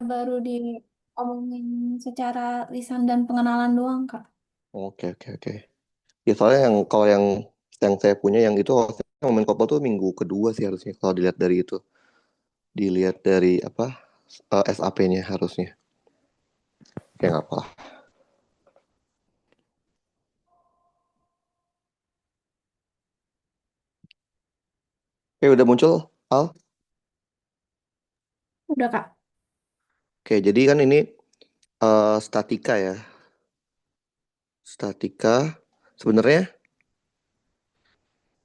baru diomongin secara lisan dan pengenalan doang, Kak. Oke, oke, oke. Ya soalnya kalau yang saya punya yang itu harusnya momen couple tuh minggu kedua sih harusnya kalau dilihat dari itu. Dilihat dari apa SAP-nya harusnya. Kayak nggak apa. Oke, udah muncul, Al. Udah, Kak. Oke, jadi kan ini statika ya. Statika sebenarnya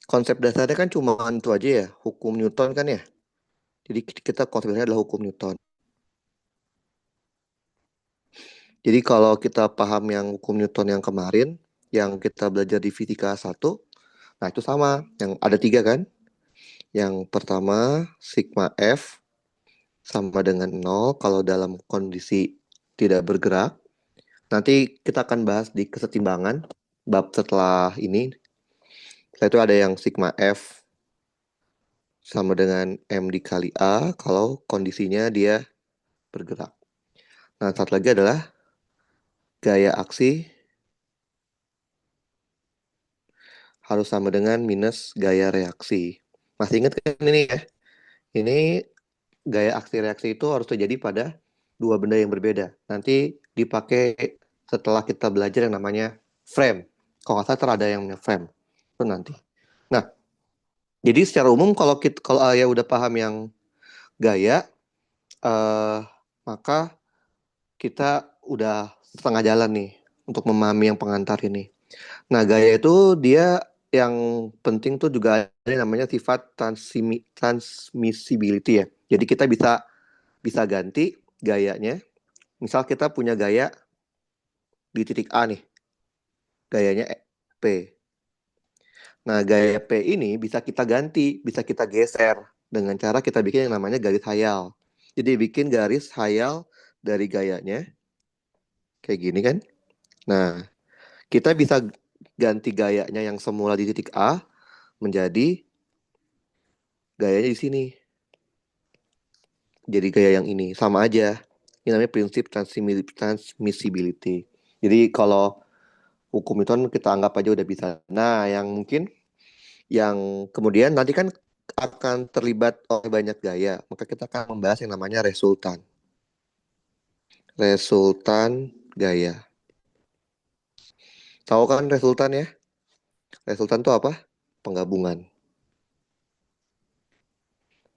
konsep dasarnya kan cuma itu aja ya, hukum Newton kan ya. Jadi kita konsep dasarnya adalah hukum Newton. Jadi kalau kita paham yang hukum Newton yang kemarin, yang kita belajar di fisika satu, nah itu sama. Yang ada tiga kan. Yang pertama, sigma F sama dengan nol kalau dalam kondisi tidak bergerak. Nanti kita akan bahas di kesetimbangan, bab setelah ini. Setelah itu ada yang sigma F sama dengan M dikali A kalau kondisinya dia bergerak. Nah, satu lagi adalah gaya aksi harus sama dengan minus gaya reaksi. Masih ingat kan ini ya? Ini gaya aksi reaksi itu harus terjadi pada dua benda yang berbeda. Nanti dipakai setelah kita belajar yang namanya frame. Kalau nggak salah terada yang namanya frame. Itu nanti. Nah, jadi secara umum kalau Ayah udah paham yang gaya, eh, maka kita udah setengah jalan nih untuk memahami yang pengantar ini. Nah, gaya itu dia yang penting tuh juga ada yang namanya sifat transmissibility ya. Jadi kita bisa bisa ganti gayanya. Misal kita punya gaya di titik A nih, gayanya P. Nah, gaya P ini bisa kita ganti, bisa kita geser dengan cara kita bikin yang namanya garis hayal. Jadi bikin garis hayal dari gayanya kayak gini kan. Nah, kita bisa ganti gayanya yang semula di titik A menjadi gayanya di sini. Jadi gaya yang ini sama aja. Ini namanya prinsip transmissibility. Jadi kalau hukum itu kan kita anggap aja udah bisa. Nah, yang mungkin yang kemudian nanti kan akan terlibat oleh banyak gaya. Maka kita akan membahas yang namanya resultan. Resultan gaya. Tahu kan resultan ya? Resultan itu apa? Penggabungan.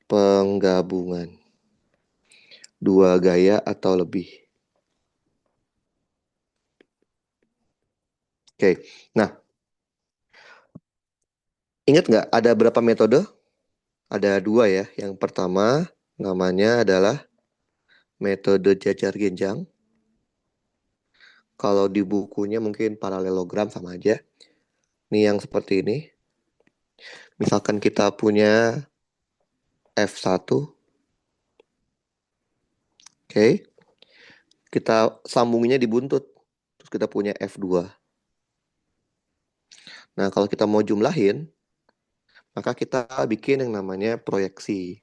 Penggabungan. Dua gaya atau lebih. Oke. Nah, ingat nggak ada berapa metode? Ada dua ya. Yang pertama namanya adalah metode jajar genjang. Kalau di bukunya mungkin paralelogram sama aja. Ini yang seperti ini. Misalkan kita punya F1, oke. Kita sambunginya di buntut. Terus kita punya F2. Nah, kalau kita mau jumlahin, maka kita bikin yang namanya proyeksi.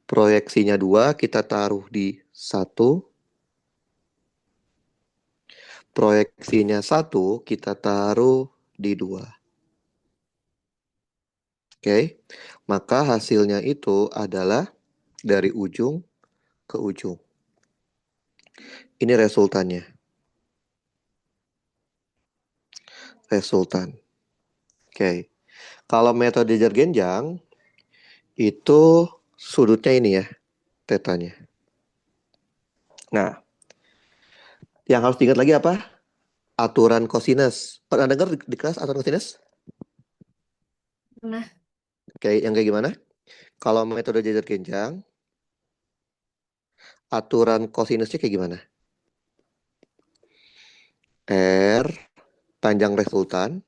Proyeksinya 2 kita taruh di satu. Proyeksinya satu kita taruh di 2. Oke. Maka hasilnya itu adalah dari ujung ke ujung. Ini resultannya. Resultan. Oke. Kalau metode Jergenjang itu sudutnya ini ya, tetanya. Nah, yang harus diingat lagi apa? Aturan kosinus. Pernah dengar di kelas aturan kosinus? Nah, Kayak gimana? Kalau metode Jergenjang, aturan kosinusnya kayak gimana? R panjang resultan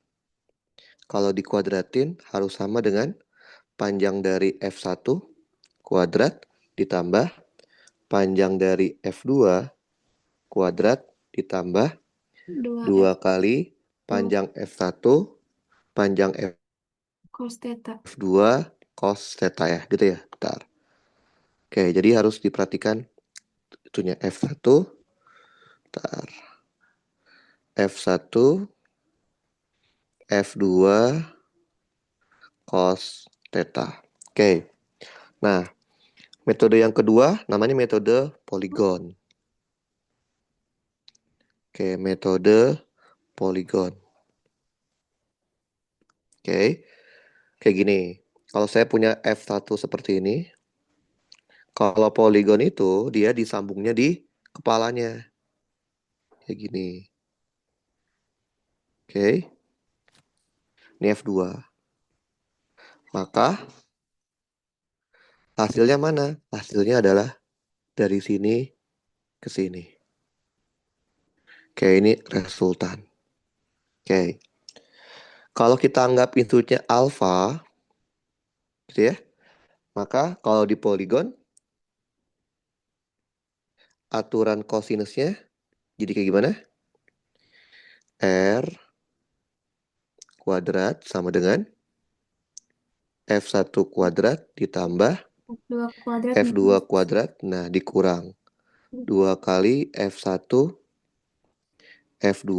kalau dikuadratin harus sama dengan panjang dari F1 kuadrat ditambah panjang dari F2 kuadrat ditambah dua 2 f kali dua panjang F1 panjang cos theta. F2 cos theta ya gitu ya. Bentar. Oke, jadi harus diperhatikan itunya F1, tar, F1, F2, cos theta. Oke, nah metode yang kedua namanya metode poligon. Oke, metode poligon. Oke, kayak gini. Kalau saya punya F1 seperti ini, kalau poligon itu dia disambungnya di kepalanya. Kayak gini. Oke, ini F2. Maka hasilnya mana? Hasilnya adalah dari sini ke sini. Oke, ini resultan. Oke, kalau kita anggap inputnya alfa, gitu ya, maka kalau di poligon, aturan kosinusnya jadi kayak gimana? R kuadrat sama dengan F1 kuadrat ditambah Dua kuadrat F2 minus kuadrat, nah dikurang 2 kali F1 F2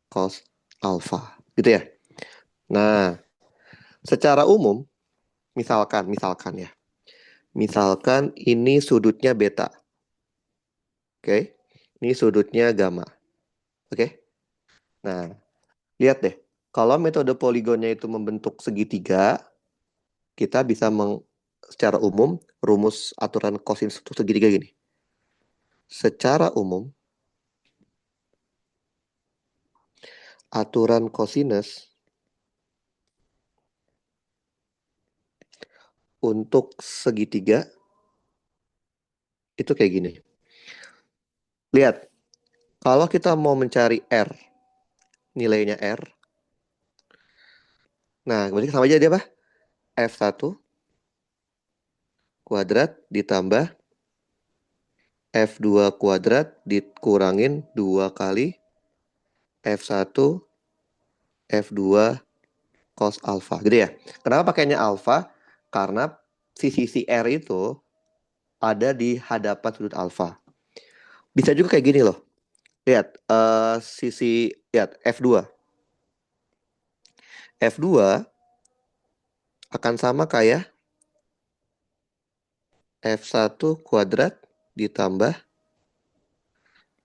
cos alfa, gitu ya. Nah, secara umum, misalkan ya, misalkan ini sudutnya beta, oke? Ini sudutnya gamma, oke? Nah, lihat deh, kalau metode poligonnya itu membentuk segitiga, kita bisa secara umum rumus aturan kosinus untuk segitiga gini. Secara umum, aturan kosinus untuk segitiga itu kayak gini. Lihat, kalau kita mau mencari R, nilainya R, nah berarti sama aja dia apa? F1 kuadrat ditambah F2 kuadrat dikurangin 2 kali F1 F2 cos alfa, gitu ya. Kenapa pakainya alfa? Karena sisi R itu ada di hadapan sudut alfa. Bisa juga kayak gini loh. Lihat, lihat F2. F2 akan sama kayak F1 kuadrat ditambah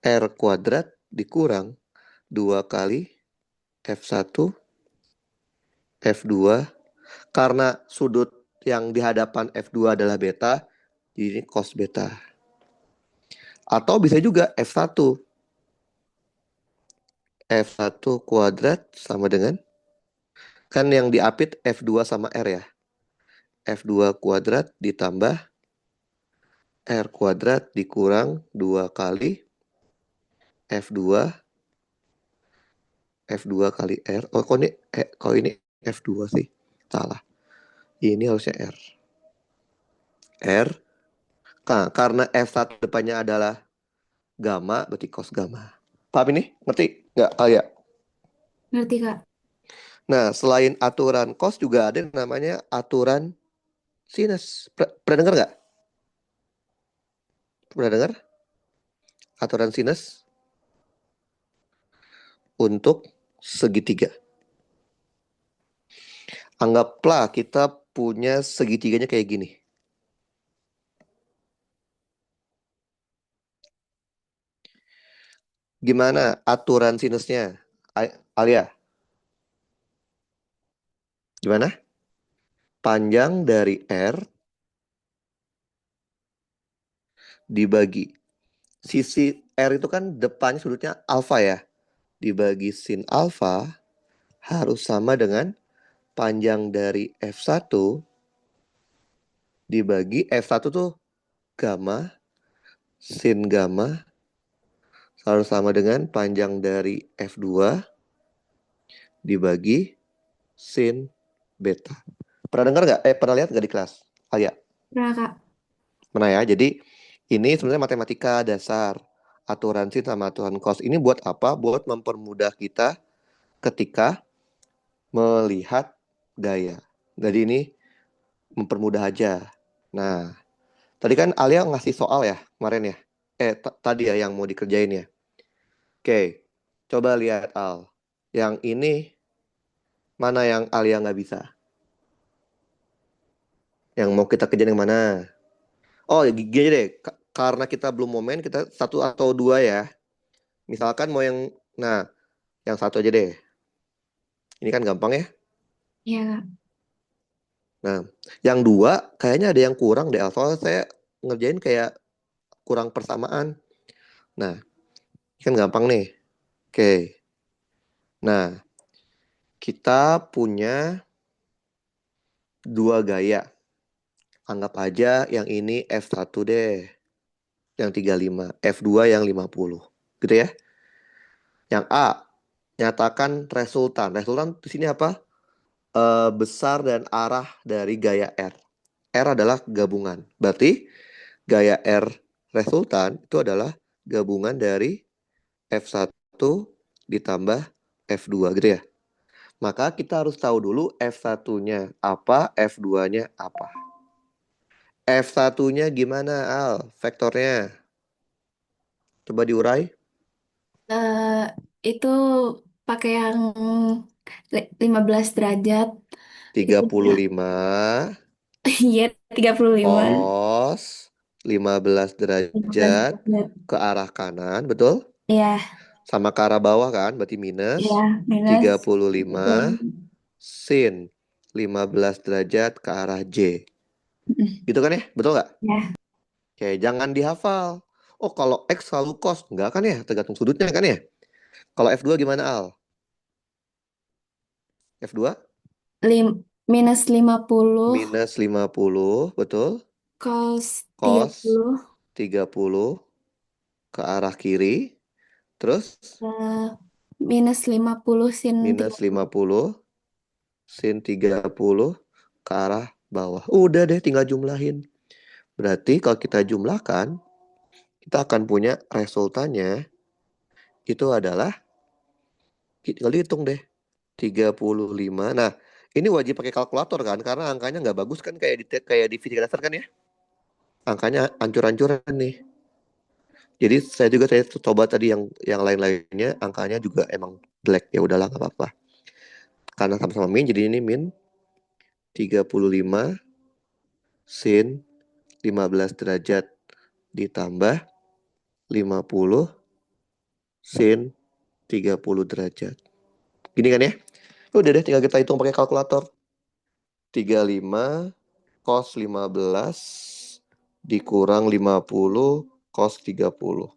R kuadrat dikurang 2 kali F1 F2. Karena sudut yang di hadapan F2 adalah beta, jadi ini cos beta. Atau bisa juga F1. F1 kuadrat sama dengan, kan yang diapit F2 sama R ya. F2 kuadrat ditambah R kuadrat dikurang 2 kali F2 F2 kali R. Oh, kok ini F2 sih? Salah. Ini harusnya R. R. Nah, karena F1 depannya adalah gamma, berarti cos gamma. Paham ini? Ngerti nggak kalian? ngerti Kak? Nah, selain aturan cos juga ada yang namanya aturan sinus. Pernah dengar nggak? Pernah dengar? Aturan sinus untuk segitiga. Anggaplah kita punya segitiganya kayak gini. Gimana aturan sinusnya? Alia, gimana? Panjang dari R dibagi. Sisi R itu kan depannya sudutnya alfa ya. Dibagi sin alfa harus sama dengan panjang dari F1 dibagi F1 tuh gamma, sin gamma harus sama dengan panjang dari F2 dibagi sin beta. Pernah dengar nggak? Pernah lihat nggak di kelas? Alia, Nah Kak, mana ya? Jadi ini sebenarnya matematika dasar. Aturan sin sama aturan cos. Ini buat apa? Buat mempermudah kita ketika melihat gaya. Jadi ini mempermudah aja. Nah, tadi kan Alia ngasih soal ya kemarin ya. tadi ya yang mau dikerjain ya. Oke, coba lihat Al. Yang ini mana yang Alia nggak bisa? Yang mau kita kerjain yang mana? Oh, gini deh. Karena kita belum mau main, kita satu atau dua ya. Misalkan mau yang, nah, yang satu aja deh. Ini kan gampang ya. Iya, Kak. Nah, yang dua kayaknya ada yang kurang deh Al. Soalnya saya ngerjain kayak kurang persamaan. Nah, kan gampang nih. Oke. Nah, kita punya dua gaya. Anggap aja yang ini F1 deh, yang 35, F2 yang 50. Gitu ya. Yang A, nyatakan resultan. Resultan di sini apa? Besar dan arah dari gaya R. R adalah gabungan. Berarti gaya R resultan itu adalah gabungan dari F1 ditambah F2 gitu ya. Maka kita harus tahu dulu F1-nya apa, F2-nya apa. F1-nya gimana, Al? Vektornya. Coba diurai. Eh, itu pakai yang 15 derajat. tiga Itu puluh dia. lima Iya, 35. cos 15 15 derajat derajat. ke arah kanan, betul? Iya, Sama ke arah bawah kan, berarti minus iya, minus. 35 sin 15 derajat ke arah J. Mm-mm. Gitu kan ya? Betul nggak? Ya, Oke, jangan dihafal. Oh, kalau X selalu cos. Enggak kan ya? Tergantung sudutnya kan ya? Kalau F2 gimana, Al? F2 minus 50 minus 50, betul? cos tiga Cos puluh 30 ke arah kiri. Terus eh, minus 50 sin minus 30. 50 sin 30 ke arah bawah. Udah deh, tinggal jumlahin. Berarti kalau kita jumlahkan, kita akan punya resultannya itu adalah, tinggal hitung deh, 35. Nah, ini wajib pakai kalkulator kan, karena angkanya nggak bagus kan kayak di fisika dasar kan ya. Angkanya ancur-ancuran nih. Jadi saya coba tadi yang lain-lainnya, angkanya juga emang jelek. Ya udahlah, nggak apa-apa. Karena sama-sama min, jadi ini min 35 sin 15 derajat ditambah 50 sin 30 derajat. Gini kan ya? Udah deh, tinggal kita hitung pakai kalkulator. 35 cos 15 dikurang 50 cos 30.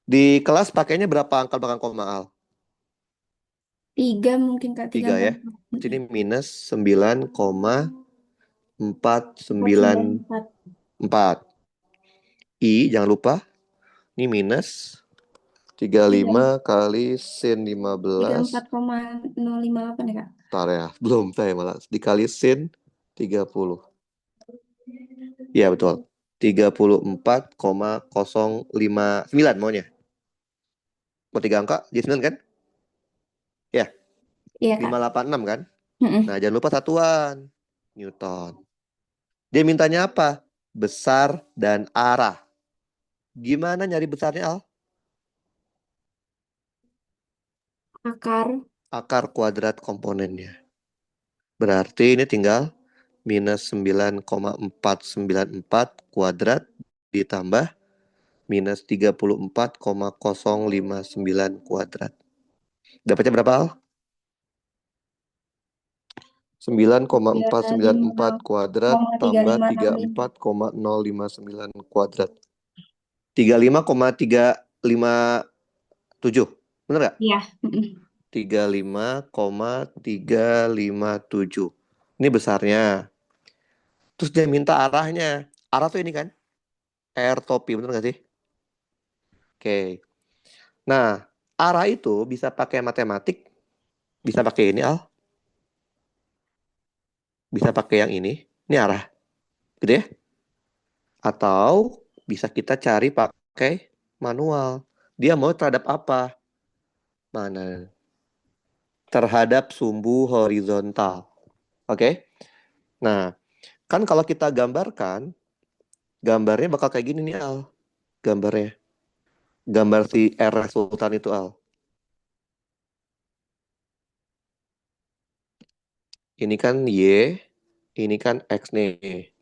Di kelas pakainya berapa angka belakang koma, Al? 3 mungkin Kak, 3 3 empat ya. Jadi minus 9,494. 494. I, jangan lupa, ini minus tiga puluh Tiga lima kali sin tiga 15. empat koma nol lima delapan ya Kak. Ntar ya, belum saya malah. Dikali sin 30. Iya betul. 34,059 maunya. Mau 3 angka, jadi 9 kan? Ya, Iya Kak. 586 kan? Nah, Mm-mm. jangan lupa satuan. Newton. Dia mintanya apa? Besar dan arah. Gimana nyari besarnya, Al? Akar Akar kuadrat komponennya. Berarti ini tinggal minus 9,494 kuadrat ditambah minus 34,059 kuadrat. Dapatnya berapa, Al? 9,494 kuadrat tiga tambah lima enam lima. 34,059 kuadrat. 35,357. Bener nggak? Iya. Mm-mm. 35,357. Ini besarnya. Terus dia minta arahnya. Arah tuh ini kan? R topi, bener nggak sih? Oke. Nah, arah itu bisa pakai matematik, bisa pakai ini, Al. Bisa pakai yang ini. Ini arah. Gitu ya? Atau bisa kita cari pakai manual. Dia mau terhadap apa? Mana? Terhadap sumbu horizontal. Oke? Nah, kan kalau kita gambarkan, gambarnya bakal kayak gini nih, Al. gambarnya. Gambar si R resultan itu Al. Ini kan Y, ini kan X nih.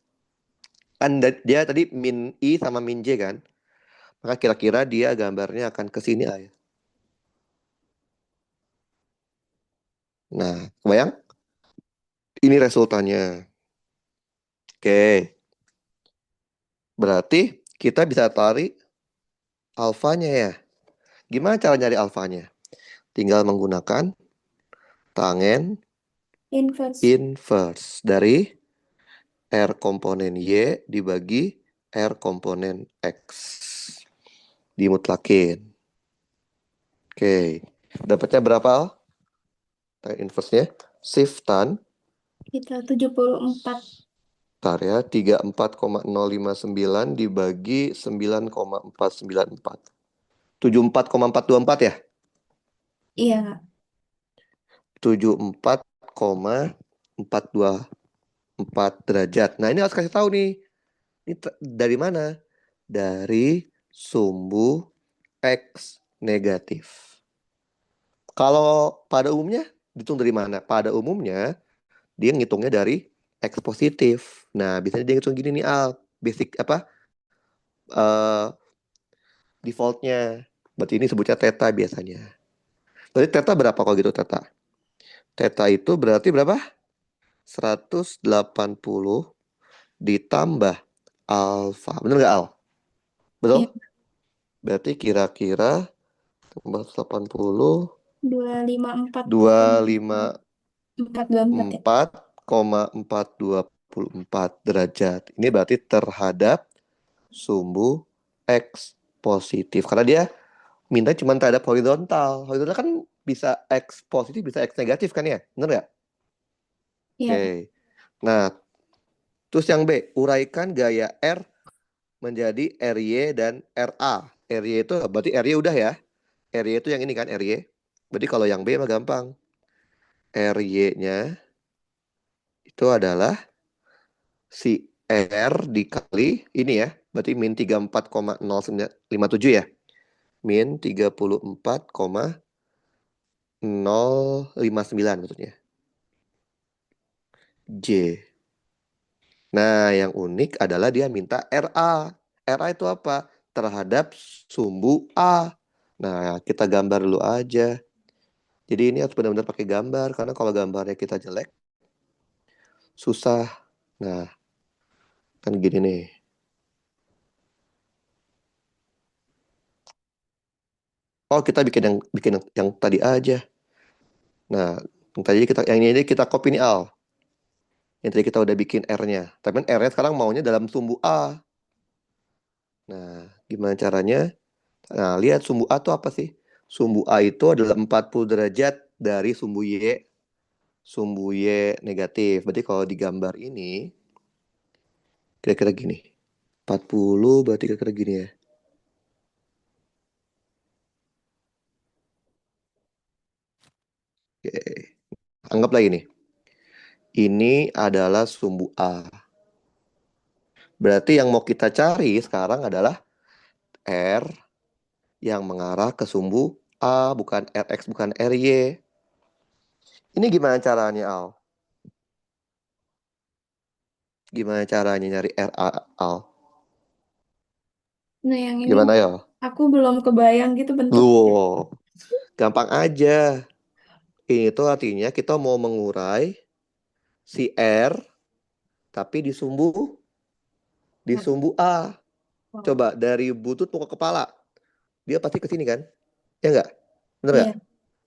Kan dia tadi min I sama min J kan. Maka kira-kira dia gambarnya akan ke sini Al ya. Nah, kebayang? Ini resultannya. Oke, berarti kita bisa tarik alfanya ya. Gimana cara nyari alfanya? Tinggal menggunakan tangen Inverse. inverse dari R komponen Y dibagi R komponen X. Dimutlakin. Oke, dapatnya berapa Al? Tangen inverse-nya. Shift tan, Kita 74. bentar ya, 34,059 dibagi 9,494. 74,424 ya? Iya, Kak. 74,424 derajat. Nah, ini harus kasih tahu nih. Ini dari mana? Dari sumbu X negatif. Kalau pada umumnya dihitung dari mana? Pada umumnya dia ngitungnya dari X positif. Nah, biasanya dia ngitung gini nih Al. Basic apa? eh Defaultnya. Berarti ini sebutnya theta biasanya. Berarti theta berapa kalau gitu theta? Theta itu berarti berapa? 180 ditambah alfa. Bener nggak Al? Betul? Iya, Berarti kira-kira tambah 80 254 424 ya. 24,424 derajat. Ini berarti terhadap sumbu X positif. Karena dia minta cuma terhadap horizontal. Horizontal kan bisa X positif, bisa X negatif kan ya? Bener nggak? Iya, Kak. Oke. Nah, terus yang B, uraikan gaya R menjadi RY dan RA. RY itu berarti RY udah ya. RY itu yang ini kan RY. Berarti kalau yang B mah gampang. RY-nya itu adalah si R dikali ini ya. Berarti min 34,0957 ya. Min 34,059 maksudnya. J. Nah, yang unik adalah dia minta RA. RA itu apa? Terhadap sumbu A. Nah, kita gambar dulu aja. Jadi ini harus benar-benar pakai gambar. Karena kalau gambarnya kita jelek, susah. Nah, kan gini nih. Oh, kita bikin yang tadi aja. Nah, yang ini aja kita copy nih Al. Yang tadi kita udah bikin R-nya. Tapi kan R-nya sekarang maunya dalam sumbu A. Nah, gimana caranya? Nah, lihat sumbu A itu apa sih? Sumbu A itu adalah 40 derajat dari sumbu Y negatif. Berarti kalau digambar ini, kira-kira gini. 40 berarti kira-kira gini ya. Oke. Anggaplah ini. Ini adalah sumbu A. Berarti yang mau kita cari sekarang adalah R yang mengarah ke sumbu A, bukan RX, bukan RY. Ini gimana caranya, Al? Gimana caranya nyari RA, Al? Nah, yang ini Gimana ya? aku belum kebayang gitu bentuknya. Lu, gampang aja. Ini tuh artinya kita mau mengurai si R, tapi di sumbu A. Wow. Coba dari butut mau ke kepala, dia pasti ke sini kan? Ya enggak? Bener nggak? Iya,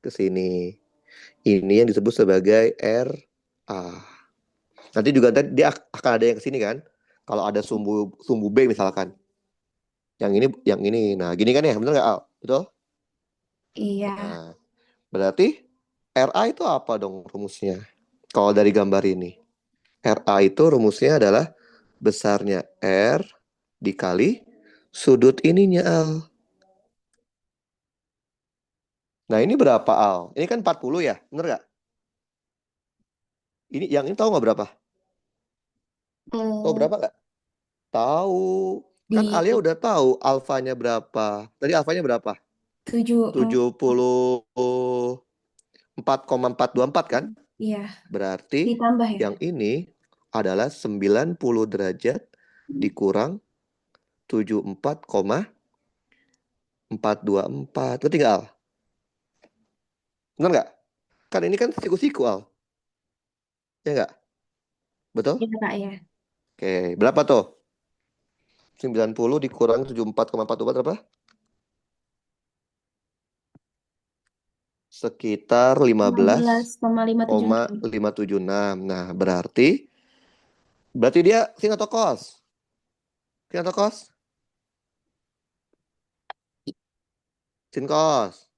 Ke sini. Ini yang disebut sebagai RA. Nanti juga dia akan ada yang ke sini kan? Kalau ada sumbu sumbu B misalkan. Yang ini. Nah, gini kan ya? Bener nggak, Al? Betul? iya. Nah, berarti RA itu apa dong rumusnya? Kalau dari gambar ini. RA itu rumusnya adalah besarnya R dikali sudut ininya, Al. Nah, ini berapa, Al? Ini kan 40 ya? Bener nggak? Yang ini tahu nggak berapa? Tahu Hmm, berapa nggak? Tahu. Kan di Alia udah tahu alfanya berapa. Tadi alfanya berapa? 7, 74,424 kan? iya, Berarti ditambah ya. yang ini adalah 90 derajat dikurang 74,424. Itu tinggal. Benar nggak? Kan ini kan siku-siku, Al. Ya nggak? Betul? Iya Kak ya. Oke, berapa tuh? 90 dikurang 74,424 berapa? Sekitar Lima belas koma lima tujuh enam. 15,576. Nah, berarti dia sin atau cos? Sin atau cos? Sin cos.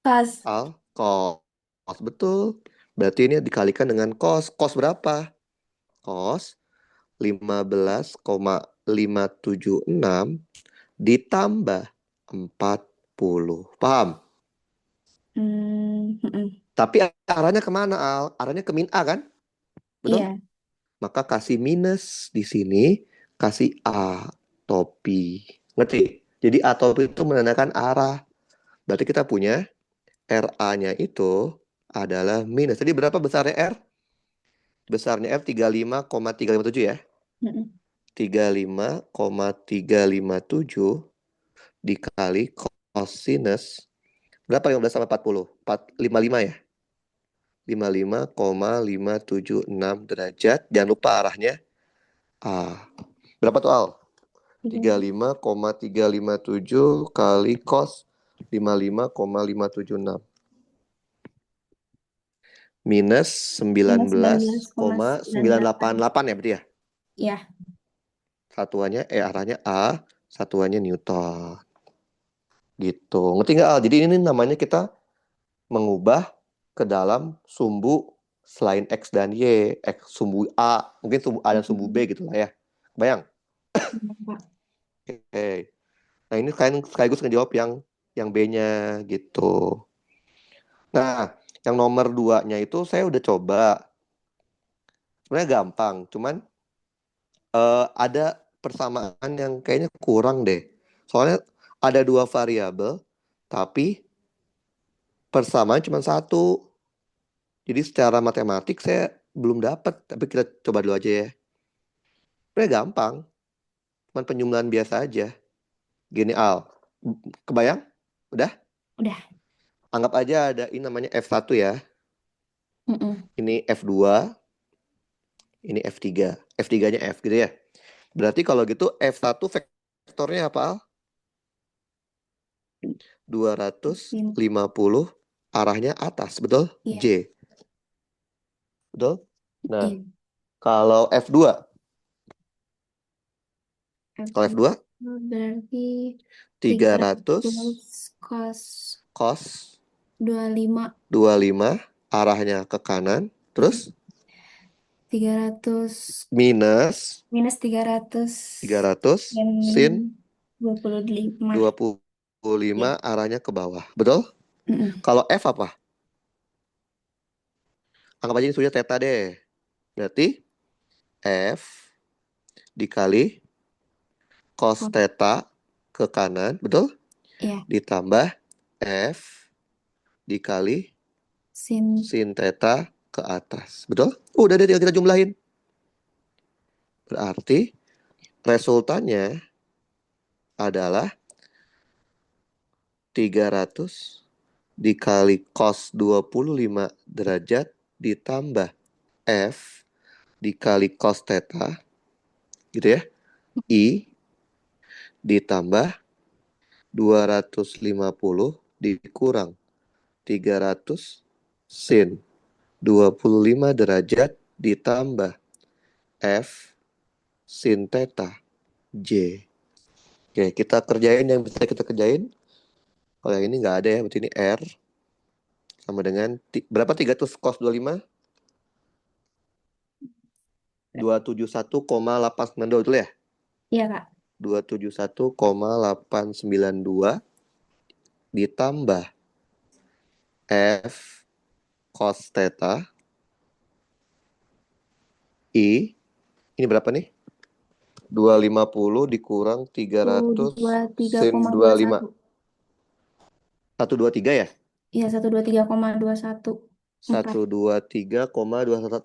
Pas. Al, cos. Betul. Berarti ini dikalikan dengan cos. Cos berapa? Cos 15,576 ditambah 40. Paham? Mm. Tapi arahnya kemana, Al? Arahnya ke min A kan? Betul? Iya. Maka kasih minus di sini, kasih A topi. Ngerti? Jadi A topi itu menandakan arah. Berarti kita punya RA-nya itu adalah minus. Jadi berapa besarnya R? Besarnya F 35,357 ya. Mm-mm. 35,357 dikali cosinus. Berapa 15 sama 40? 55 ya? 55,576 derajat. Jangan lupa arahnya A. Berapa tuh Al? Tiga. 35,357 kali cos 55,576 minus Minus 19,988. 19,988 ya berarti ya. Iya. Satuannya arahnya A, satuannya Newton. Gitu. Ngerti nggak Al? Jadi ini namanya kita mengubah ke dalam sumbu selain X dan Y. X sumbu A, mungkin sumbu A dan sumbu B Mm. gitu lah ya. Bayang? Iya, Kak. Oke. Nah ini kalian sekaligus ngejawab yang B-nya gitu. Nah, yang nomor 2-nya itu saya udah coba. Sebenarnya gampang, cuman ada persamaan yang kayaknya kurang deh. Soalnya ada dua variabel, tapi persamaan cuma satu. Jadi secara matematik saya belum dapat, tapi kita coba dulu aja ya. Sebenarnya gampang, cuman penjumlahan biasa aja. Gini Al, kebayang? Udah? Udah. Anggap aja ada ini namanya F1 ya. Mm-mm. Ini F2, ini F3. F3-nya F gitu ya. Berarti kalau gitu F1 vektornya apa Al? Dua ratus Sin. lima puluh arahnya atas, betul? Iya. J, betul? Nah, Iya. kalau F2, kalau F2 F2 berarti tiga 300 ratus cos cos 25. 25 arahnya ke kanan, Mm. terus 300 minus minus 300 300 dan sin 25. 25 Ya. arahnya ke bawah, betul? Mm-mm. Kalau F apa? Anggap aja ini sudah theta deh. Berarti F dikali cos Cos. theta ke kanan, betul? Ya. Ditambah F dikali Sin. sin theta ke atas. Betul? Udah deh tinggal kita jumlahin. Berarti resultannya adalah 300 dikali cos 25 derajat ditambah F dikali cos theta gitu ya. I ditambah 250 dikurang 300 sin 25 derajat ditambah F sin theta J. Oke, kita kerjain yang bisa kita kerjain. Kalau yang ini nggak ada ya, berarti ini R sama dengan berapa 300 cos 25? 271,892 betul ya? Iya, Kak. 271,892 ditambah F cos theta I. Ini berapa nih? 250 dikurang dua 300 tiga sin koma dua 25. satu 123 ya? Iya, 123,214. 123,215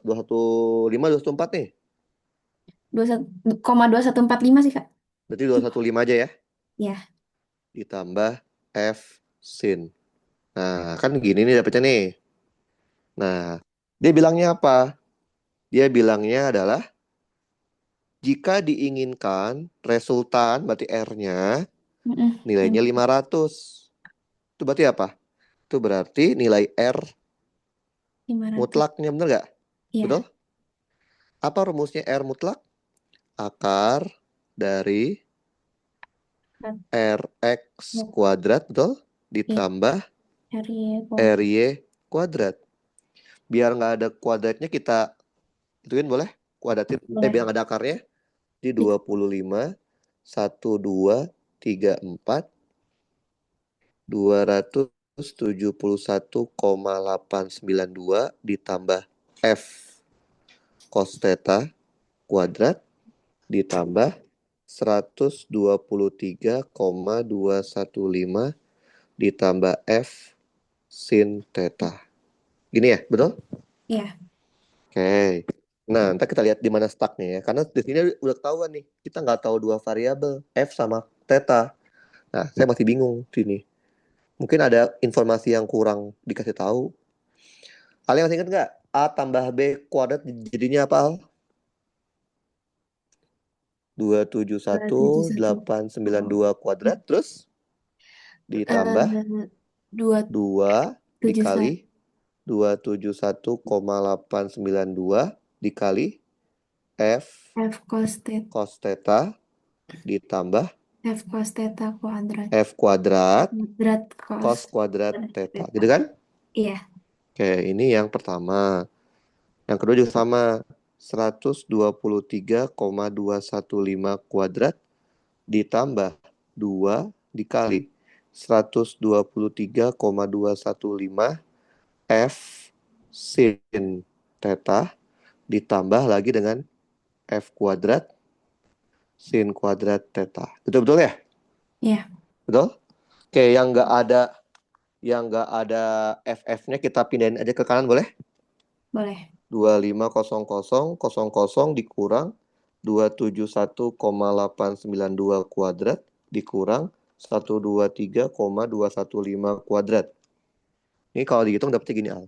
214 nih. 21,2145 sih, Kak. Berarti 215 aja ya. Ya. Ditambah F sin. Nah, kan gini nih dapetnya nih. Nah, dia bilangnya apa? Dia bilangnya adalah jika diinginkan resultan, berarti R-nya Mm-mm. nilainya 500. Itu berarti apa? Itu berarti nilai R 500. mutlaknya, bener nggak? Betul? Iya. Apa rumusnya R mutlak? Akar dari Rx Ya. kuadrat, betul? Iya. Ditambah Dari kuadrat. Ry kuadrat. Biar nggak ada kuadratnya kita ituin boleh? Kuadratin, biar Boleh. nggak ada akarnya. Di 25, 1234, 271,892 ditambah F cos theta kuadrat ditambah 123,215 ditambah F sin theta. Gini ya, betul? Iya. Oke. Nah, ntar kita lihat di mana stucknya ya. Karena di sini udah ketahuan nih. Kita nggak tahu dua variabel, F sama theta. Nah, saya masih bingung sini. Mungkin ada informasi yang kurang dikasih tahu. Kalian masih ingat nggak? A tambah B kuadrat jadinya apa, Al? Dua tujuh 271, satu. Oh. 892 kuadrat. Terus ditambah Eh, dua 2 tujuh satu. dikali 271,892 dikali F F cos theta. cos theta ditambah F cos theta kuadrat. F kuadrat Kuadrat cos cos kuadrat theta. theta. Gitu kan? Iya. Oke, ini yang pertama. Yang kedua juga sama. 123,215 kuadrat ditambah 2 dikali 123,215 F sin theta ditambah lagi dengan F kuadrat sin kuadrat theta. Betul-betul ya? Iya. Betul? Oke, yang nggak ada FF-nya kita pindahin aja ke kanan boleh? Boleh. 25,00,00 dikurang 271,892 kuadrat dikurang 123,215 kuadrat. Ini kalau dihitung dapetnya gini, Al.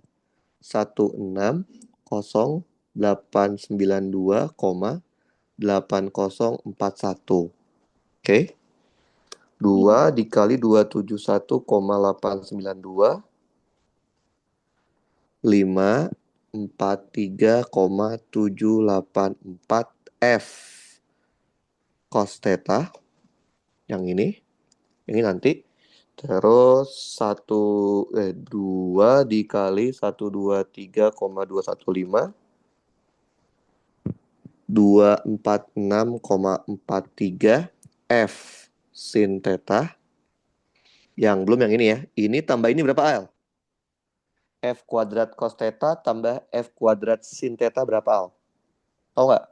16,0892,8041. Oke. 2 dikali 271,892 543,784 F cos theta yang ini nanti terus 2 dikali 123,215 246,43 F sin theta yang belum yang ini ya. Ini tambah ini berapa, Al? F kuadrat cos theta tambah F kuadrat sin theta berapa, Al? Tahu nggak?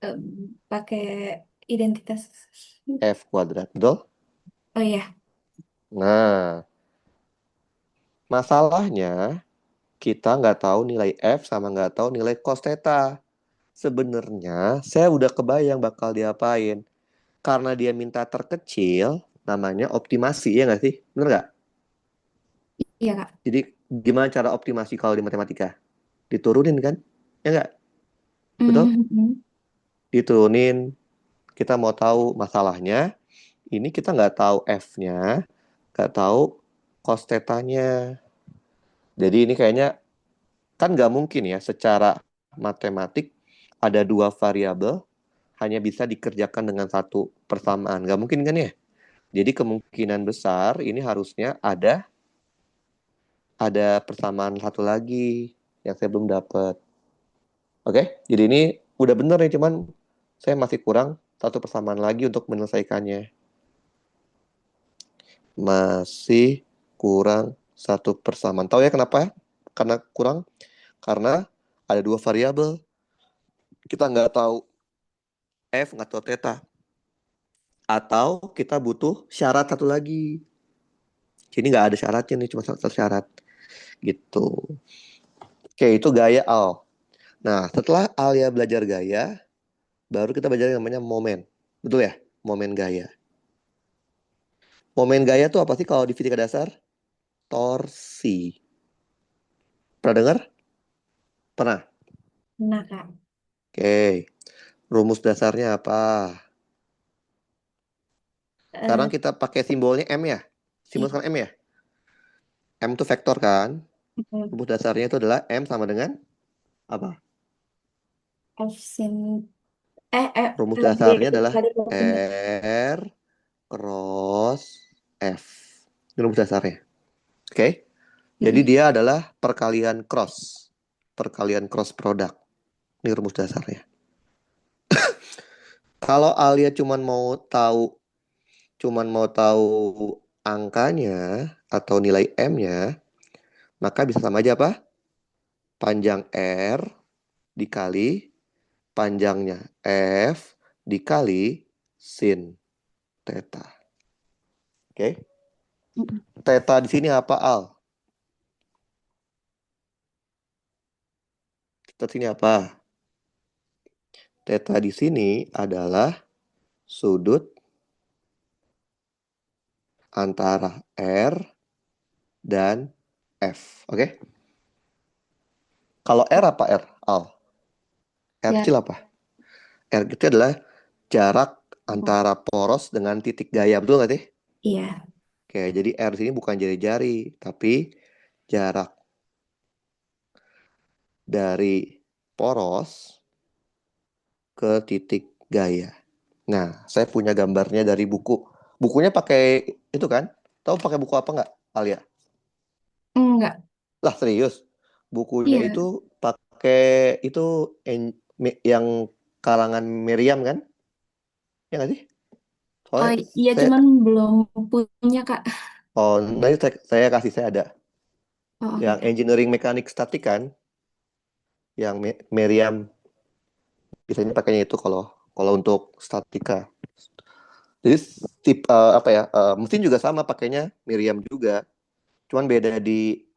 Em, Pakai identitas. F kuadrat, betul? Oh iya. Nah, masalahnya kita nggak tahu nilai F sama nggak tahu nilai cos theta. Sebenarnya saya udah kebayang bakal diapain. Karena dia minta terkecil, namanya optimasi, ya nggak sih? Bener nggak? Iya, Kak. Jadi gimana cara optimasi kalau di matematika? Diturunin kan? Ya nggak? Betul? Mhm. Diturunin, kita mau tahu masalahnya. Ini kita nggak tahu F-nya, nggak tahu cos theta-nya. Jadi ini kayaknya kan nggak mungkin ya secara matematik ada dua variabel hanya bisa dikerjakan dengan satu persamaan. Nggak mungkin kan ya? Jadi kemungkinan besar ini harusnya ada persamaan satu lagi yang saya belum dapat. Oke, jadi ini udah bener nih, cuman saya masih kurang satu persamaan lagi untuk menyelesaikannya. Masih kurang satu persamaan. Tahu ya kenapa? Karena kurang? Karena ada dua variabel. Kita nggak tahu F atau theta. Atau kita butuh syarat satu lagi. Sini nggak ada syaratnya nih, cuma satu syarat. Gitu. Oke, itu gaya Al. Nah, setelah Alia belajar gaya, baru kita belajar yang namanya momen. Betul ya? Momen gaya. Momen gaya tuh apa sih kalau di fisika dasar? Torsi. Pernah dengar? Pernah? Nah, Kak. Oke. Rumus dasarnya apa? Sekarang Eh, kita pakai simbolnya M ya. Simbol iya. sekarang M ya. M itu vektor kan. Mm, Rumus dasarnya itu adalah M sama dengan apa? F sin Rumus B dasarnya adalah kali closing ya. R cross F. Ini rumus dasarnya. Oke. Jadi Mm-mm. dia adalah perkalian cross. Perkalian cross produk. Ini rumus dasarnya. Kalau Alia cuman mau tahu angkanya atau nilai M-nya, maka bisa sama aja apa? Panjang R dikali panjangnya F dikali sin theta. Oke. Mm-mm. Theta di sini apa, Al? Theta di sini apa? Theta di sini adalah sudut antara R dan F. Oke. Kalau R apa R, Al? R Ya. kecil apa? R itu adalah jarak antara poros dengan titik gaya. Betul nggak sih? Iya. Oke, jadi R di sini bukan jari-jari, tapi jarak dari poros ke titik gaya. Nah, saya punya gambarnya dari buku. Bukunya pakai itu kan? Tahu pakai buku apa nggak, Alia? Enggak. Lah, serius. Bukunya Iya. itu pakai itu yang karangan Meriam kan? Ya nggak sih? Oh Soalnya iya, saya, cuman belum punya, Kak. oh, nanti saya kasih, saya ada. Oh, Yang oke. engineering mekanik statik kan? Yang Meriam biasanya pakainya itu kalau kalau untuk statika. Jadi apa ya? Mesin juga sama pakainya Miriam juga. Cuman beda di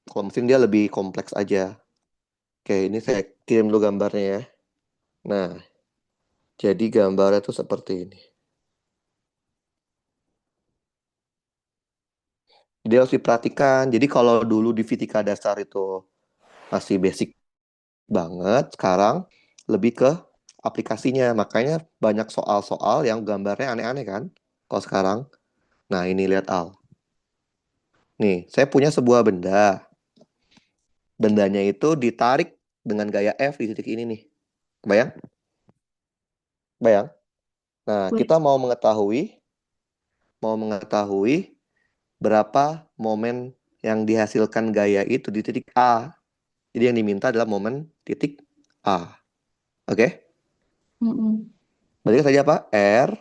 kalau mesin dia lebih kompleks aja. Oke, ini saya kirim dulu gambarnya ya. Nah, jadi gambarnya tuh seperti ini. Jadi harus diperhatikan. Jadi kalau dulu di fisika dasar itu masih basic banget, sekarang lebih ke aplikasinya. Makanya banyak soal-soal yang gambarnya aneh-aneh kan? Kalau sekarang. Nah, ini lihat Al. Nih, saya punya sebuah benda. Bendanya itu ditarik dengan gaya F di titik ini nih. Bayang? Bayang? Nah, Boleh. kita mau mengetahui berapa momen yang dihasilkan gaya itu di titik A. Jadi yang diminta adalah momen titik A. Oke? Mm-mm. Berarti saja apa? R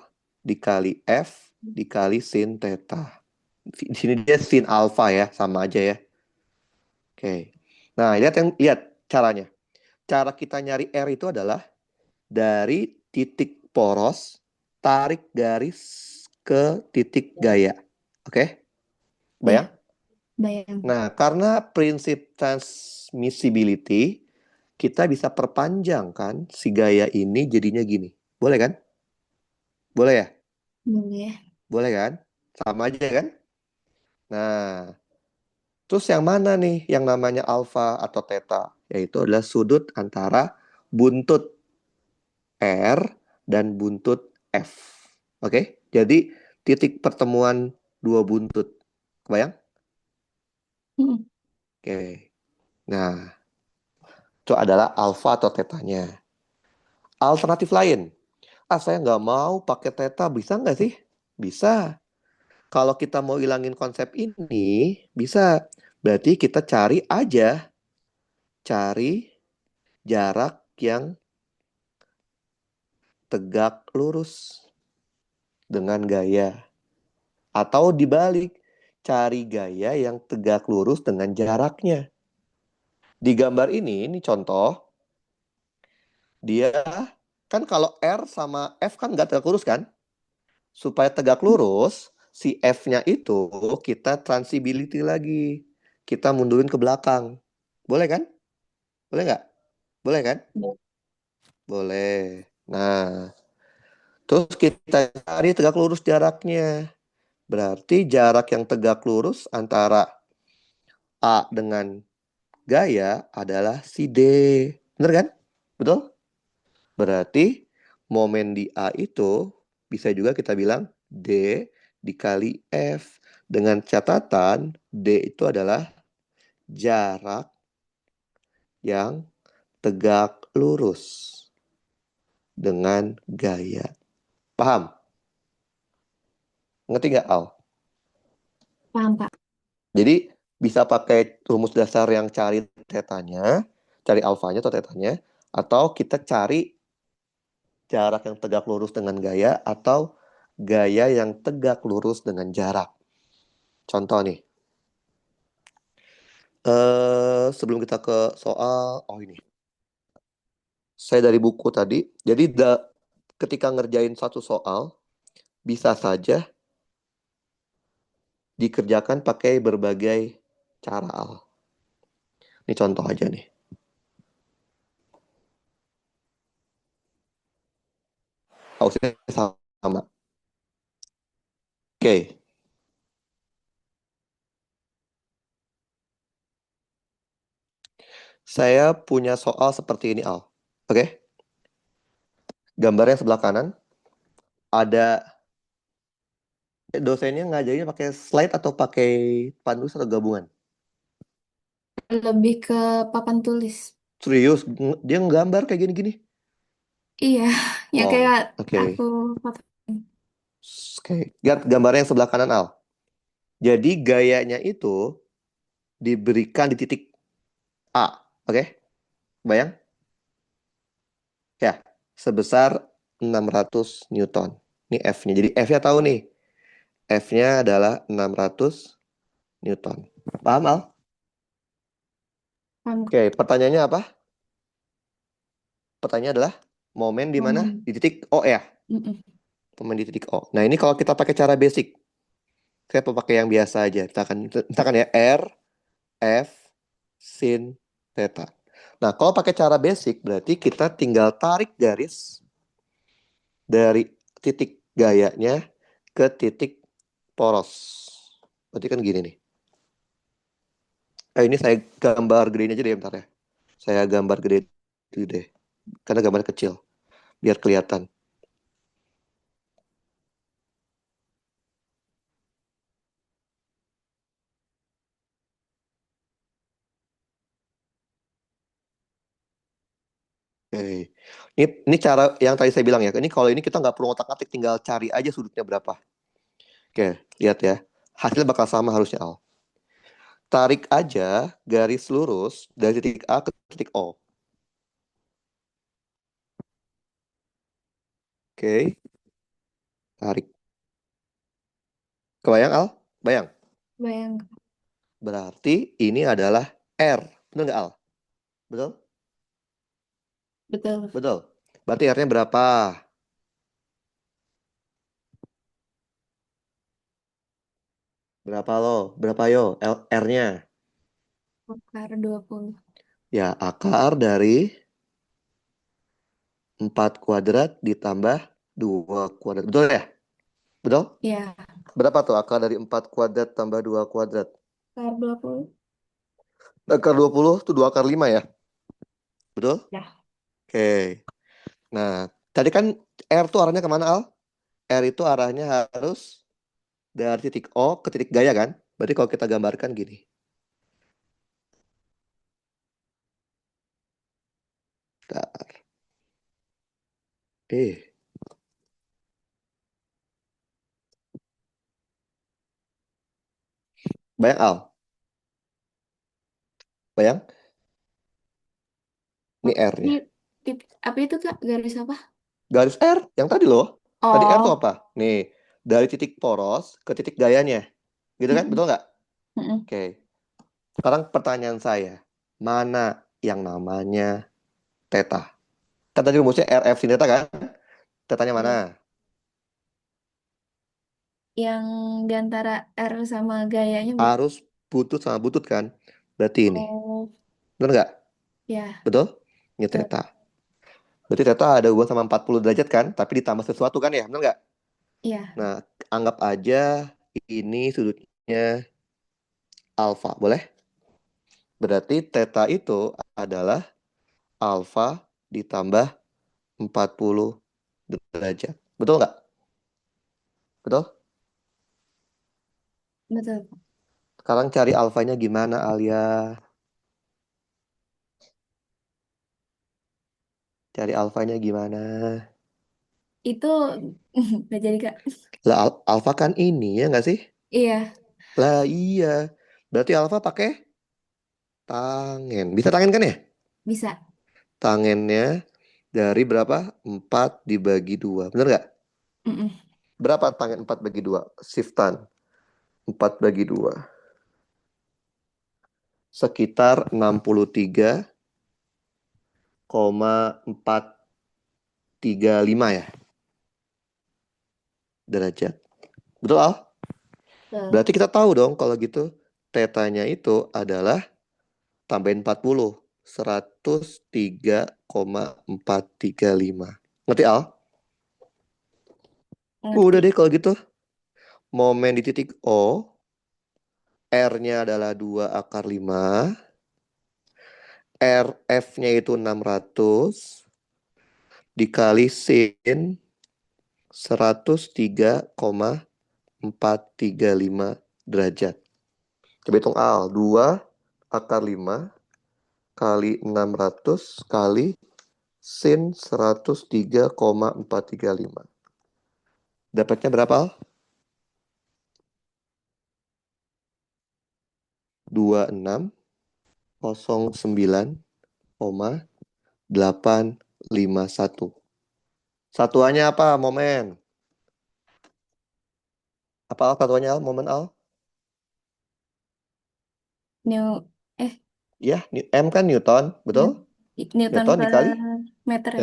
dikali F dikali sin theta. Di sini dia sin alfa ya, sama aja ya. Oke. Nah, lihat caranya. Cara kita nyari R itu adalah dari titik poros, tarik garis ke titik gaya. Oke? Bayang? Ya, bayang. Nah, karena prinsip transmissibility, kita bisa perpanjang kan si gaya ini jadinya gini. Boleh kan? Boleh ya? Boleh. Boleh kan? Sama aja kan? Nah, terus yang mana nih yang namanya alfa atau theta? Yaitu adalah sudut antara buntut R dan buntut F. Oke? Jadi titik pertemuan dua buntut. Kebayang? Mm-mm. Oke. Nah, itu adalah alfa atau tetanya. Alternatif lain. Ah, saya nggak mau pakai theta. Bisa nggak sih? Bisa. Kalau kita mau ilangin konsep ini, bisa. Berarti kita cari jarak yang tegak lurus dengan gaya. Atau dibalik, cari gaya yang tegak lurus dengan jaraknya. Di gambar ini contoh, dia Kan kalau R sama F kan nggak tegak lurus kan? Supaya tegak lurus, si F-nya itu kita transibility lagi. Kita mundurin ke belakang. Boleh kan? Boleh nggak? Boleh kan? Boleh. Nah, terus kita cari tegak lurus jaraknya. Berarti jarak yang tegak lurus antara A dengan gaya adalah si D. Bener kan? Betul? Berarti momen di A itu bisa juga kita bilang D dikali F. Dengan catatan D itu adalah jarak yang tegak lurus dengan gaya. Paham? Ngerti nggak, Al? Paham, Pak. Jadi bisa pakai rumus dasar yang cari tetanya, cari alfanya atau tetanya, atau kita cari jarak yang tegak lurus dengan gaya, atau gaya yang tegak lurus dengan jarak. Contoh nih, sebelum kita ke soal, oh ini, saya dari buku tadi, jadi ketika ngerjain satu soal, bisa saja dikerjakan pakai berbagai cara, Al. Ini contoh aja nih. Harusnya sama. Oke, saya punya soal seperti ini, Al. Oke, gambarnya sebelah kanan, ada dosennya ngajarnya pakai slide atau pakai panus atau gabungan? Lebih ke papan tulis. Serius, dia nggambar kayak gini-gini. Iya, ya kayak Oh, oke. aku foto. Oke, lihat gambarnya yang sebelah kanan, Al. Jadi gayanya itu diberikan di titik A. Oke, bayang? Ya, sebesar 600 Newton. Ini F-nya. Jadi F-nya tahu nih. F-nya adalah 600 Newton. Paham, Al? Paham. Oke, pertanyaannya apa? Pertanyaannya adalah momen di mana? Momen. Di titik O ya? Mm-mm. Momen di titik O. Nah, ini kalau kita pakai cara basic. Saya mau pakai yang biasa aja. Misalkan ya, R, F, sin, theta. Nah, kalau pakai cara basic, berarti kita tinggal tarik garis dari titik gayanya ke titik poros. Berarti kan gini nih. Ini saya gambar gedein aja deh bentar ya. Saya gambar gede itu deh. Karena gambarnya kecil. Biar kelihatan. Oke. Ini cara yang tadi saya bilang ya. Ini kalau ini kita nggak perlu otak-atik, tinggal cari aja sudutnya berapa. Oke, lihat ya. Hasilnya bakal sama harusnya, Al. Tarik aja garis lurus dari titik A ke titik O. Oke, tarik. Kebayang, Al? Bayang. Bayang. Berarti ini adalah R. Betul nggak, Al? Betul? Betul. Betul. Berarti R-nya berapa? Berapa lo? Berapa yo? R-nya? Akar 20. Ya, akar dari 4 kuadrat ditambah 2 kuadrat. Betul ya? Betul? Ya, Berapa tuh akar dari 4 kuadrat tambah 2 kuadrat? akar 20. Akar 20 tuh 2 akar 5 ya? Betul? Ya, Oke. Nah, tadi kan R tuh arahnya kemana, Al? R itu arahnya harus dari titik O ke titik gaya kan? Berarti kalau kita gambarkan gini. Bentar. Eh, bayang, Al? Bayang? Ini ini R-nya. apa itu Kak? Garis apa? Garis R yang tadi loh. Tadi R tuh Oh, apa? Nih, dari titik poros ke titik gayanya. Gitu kan? mm-mm. Betul nggak? Mm-mm. Oke. Sekarang pertanyaan saya. Mana yang namanya theta? Kan tadi rumusnya RF sin theta kan? Tetanya mana? Iya. Yang diantara R sama gayanya bu. Arus butut sama butut kan? Berarti ini. Oh, Benar nggak? ya, Betul? Ini betul. theta. Berarti theta ada hubungan sama 40 derajat kan? Tapi ditambah sesuatu kan ya? Benar nggak? Iya, Nah, anggap aja ini sudutnya alfa. Boleh? Berarti theta itu adalah alfa ditambah 40 derajat. Betul nggak? Betul? betul. Sekarang cari alfanya gimana, Alia? Cari alfanya gimana? Itu nggak jadi Kak. Lah, alfa kan ini ya nggak sih? Iya, Lah iya. Berarti alfa pakai tangen. Bisa tangen kan ya? bisa. Tangennya dari berapa? 4 dibagi 2. Bener nggak? Mm-mm. Berapa tangen 4 bagi 2? Shiftan. 4 bagi 2. Sekitar 63,435 ya derajat. Betul, Al? Betul. Berarti kita tahu dong kalau gitu tetanya itu adalah tambahin 40. 103,435. Ngerti, Al? Udah Ngerti. deh kalau gitu. Momen di titik O, R-nya adalah 2 akar 5. RF-nya itu 600 dikali sin 103,435 derajat. Coba hitung Al. 2 akar 5 kali 600 kali sin 103,435. Dapatnya berapa, Al? 2609,851. Satuannya apa, momen? Apa Al satuannya, Al? Momen, Al? New, eh, Ya, M kan Newton, betul? New- Newton Newton per dikali? meter ya?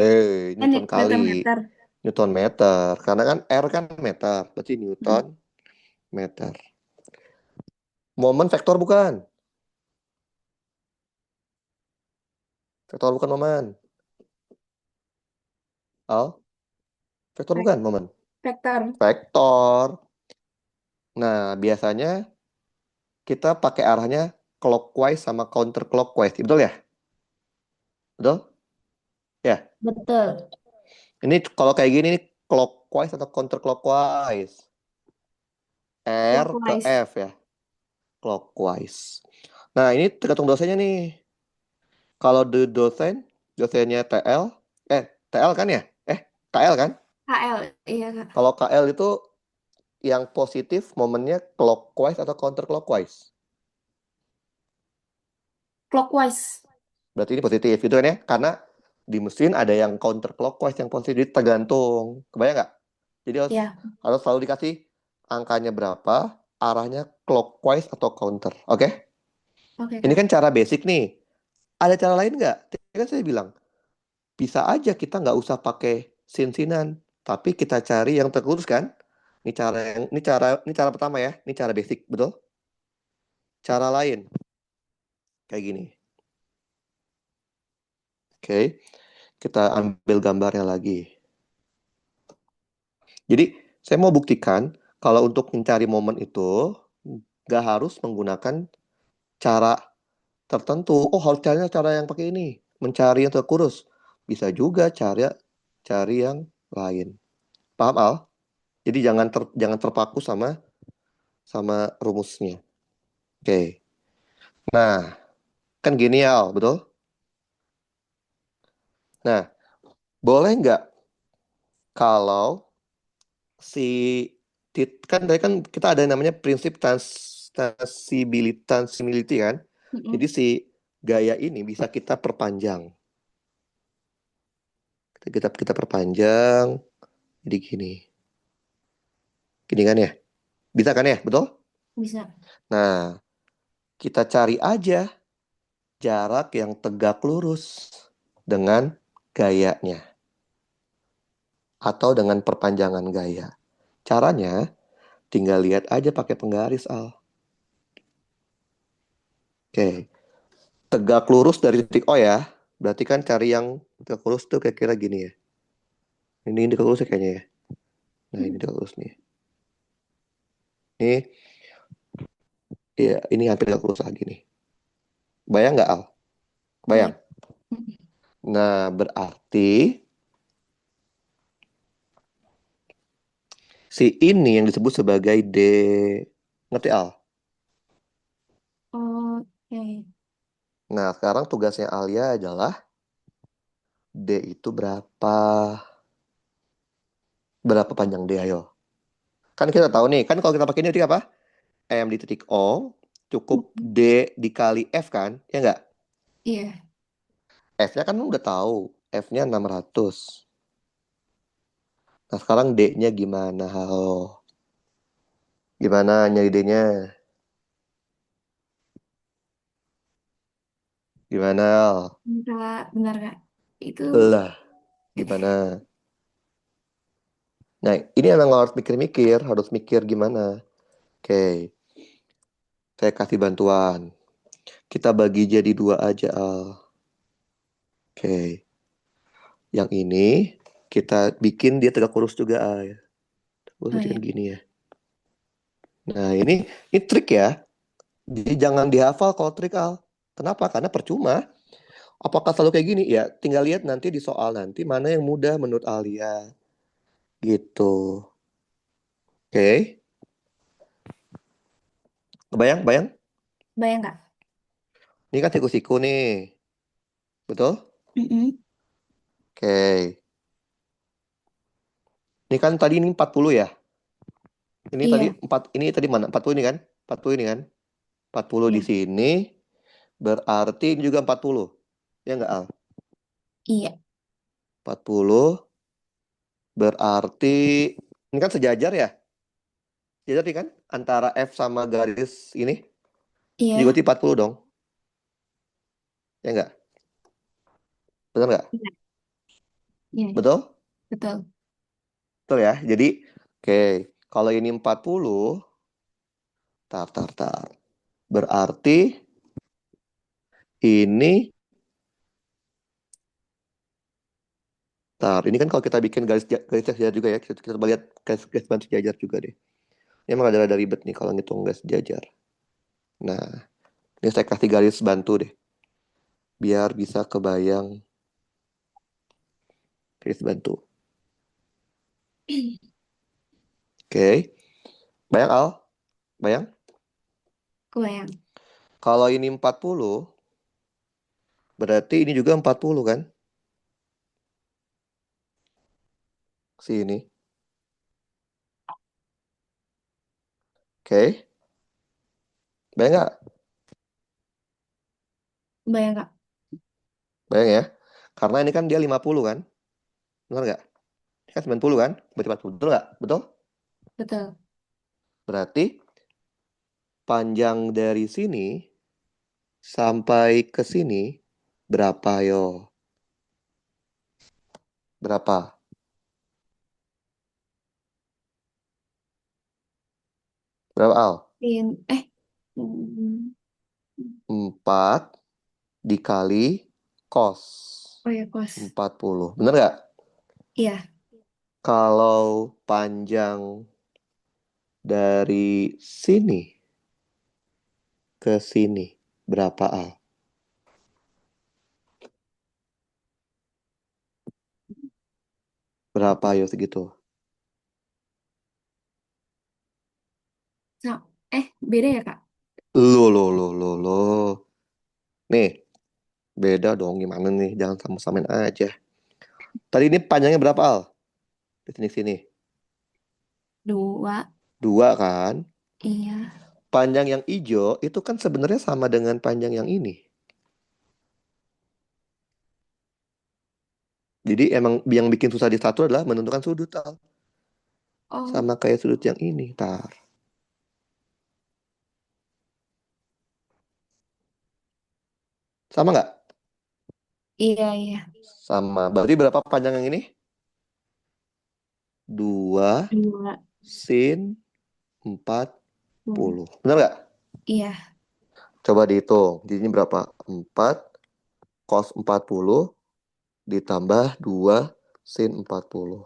Newton kali Newton meter. Newton meter. Karena kan R kan meter, berarti Newton Mm. meter. Momen vektor bukan? Vektor bukan momen. Al, vektor Vek- bukan momen. Vektor. Vektor. Nah, biasanya kita pakai arahnya clockwise sama counterclockwise. Betul ya? Betul? Ya. Betul. Ini kalau kayak gini nih, clockwise atau counterclockwise? R ke Clockwise. F ya, clockwise. Nah, ini tergantung dosennya nih. Kalau dosennya TL, TL kan ya? KL kan? KL, iya Kak. Kalau KL itu yang positif momennya clockwise atau counterclockwise? Clockwise. Berarti ini positif gitu kan ya? Karena di mesin ada yang counterclockwise yang positif, jadi tergantung. Kebayang nggak? Jadi harus Ya, harus selalu dikasih angkanya berapa, arahnya clockwise atau counter. Oke? oke Ini Kak. kan cara basic nih. Ada cara lain nggak? Tadi kan saya bilang, bisa aja kita nggak usah pakai sin-sinan, tapi kita cari yang terlurus kan? Ini cara pertama ya. Ini cara basic, betul? Cara lain kayak gini. Oke, kita ambil gambarnya lagi. Jadi, saya mau buktikan kalau untuk mencari momen itu nggak harus menggunakan cara tertentu. Oh, harus carinya cara yang pakai ini, mencari yang terkurus. Bisa juga cari yang lain. Paham, Al? Jadi jangan terpaku sama sama rumusnya. Oke. Nah, kan gini, Al, betul? Nah, boleh nggak kalau si kan tadi kan kita ada yang namanya prinsip transimibility kan? Jadi Mm-mm. si gaya ini bisa kita perpanjang. Kita perpanjang jadi gini. Gini kan ya? Bisa kan ya? Betul? Bisa. Nah, kita cari aja jarak yang tegak lurus dengan gayanya atau dengan perpanjangan gaya. Caranya tinggal lihat aja pakai penggaris, Al. Oke, tegak lurus dari titik O ya. Berarti kan cari yang tegak lurus tuh kira-kira gini ya. Ini tegak lurus ya kayaknya ya. Nah, ini tegak lurus nih. Ini, ya, ini hampir tegak lurus lagi nih. Bayang nggak, Al? Bayang. Baik. Nah, berarti si ini yang disebut sebagai D. Ngerti, Al? Oke. Nah, sekarang tugasnya Alia adalah D itu berapa? Berapa panjang D, ayo. Kan kita tahu nih, kan kalau kita pakai ini apa? M di titik O cukup D dikali F kan? Ya nggak? Iya. F-nya kan udah tahu. F-nya 600. Nah, sekarang D-nya gimana? Halo. Gimana nyari D-nya? Gimana, Al? Kak, benar Kak. Itu Lah, gimana? Nah, ini emang harus mikir-mikir, harus mikir gimana. Oke, saya kasih bantuan. Kita bagi jadi dua aja, Al. Oke, yang ini kita bikin dia tegak lurus juga, Al. oh Lurus ya. kan gini ya. Nah, ini trik ya. Jadi jangan dihafal kalau trik, Al. Kenapa? Karena percuma. Apakah selalu kayak gini? Ya, tinggal lihat nanti di soal nanti mana yang mudah menurut Alia. Gitu. Oke. Kebayang? Bayang? Bayang Kak. Ini kan siku-siku nih. Betul? Mm-mm. Oke. Ini kan tadi ini 40 ya. Ini tadi Iya. 4 ini tadi mana? 40 ini kan? 40 ini kan? 40 di Iya. sini berarti ini juga 40. Ya enggak, Al? Iya. 40 berarti ini kan sejajar ya? Sejajar nih kan? Antara F sama garis ini. Juga Iya. berarti 40 dong. Ya enggak? Benar enggak? Iya. Iya. Betul? Betul. Betul ya. Jadi, oke. Kalau ini 40, tar. Berarti ini, ini kan kalau kita bikin garis sejajar juga ya. Kita coba lihat garis bantu sejajar juga deh. Ini emang ada ribet nih kalau ngitung garis sejajar. Nah, ini saya kasih garis bantu deh. Biar bisa kebayang garis bantu. Oke. Bayang, Al? Bayang? Kebayang. Kalau ini 40, berarti ini juga 40 kan? Sini. Oke. Bayang nggak? Bayang Kak. Bayang ya. Karena ini kan dia 50 kan? Benar nggak? Ini kan 90 kan? Berarti 40. Betul nggak? Betul? Betul. Berarti panjang dari sini sampai ke sini berapa yo? Berapa? Berapa, Al? Mm, 4 dikali cos oh ya kos. 40. Bener nggak? Iya. Kalau panjang dari sini ke sini berapa, Al? Berapa yo segitu? Beda ya Kak? Lo. Nih, beda dong gimana nih? Jangan sama-samain aja. Tadi ini panjangnya berapa, Al? Di sini. Dua. 2 kan? Iya. Panjang yang hijau itu kan sebenarnya sama dengan panjang yang ini. Jadi emang yang bikin susah di satu adalah menentukan sudut, Al. Oh, Sama kayak sudut yang ini, tar. Sama nggak? Iya, iya. Sama. Berarti berapa panjang yang ini? 2 Dua. sin 40. Benar nggak? Iya. Coba dihitung. Di sini berapa? 4 cos 40 ditambah 2 sin 40.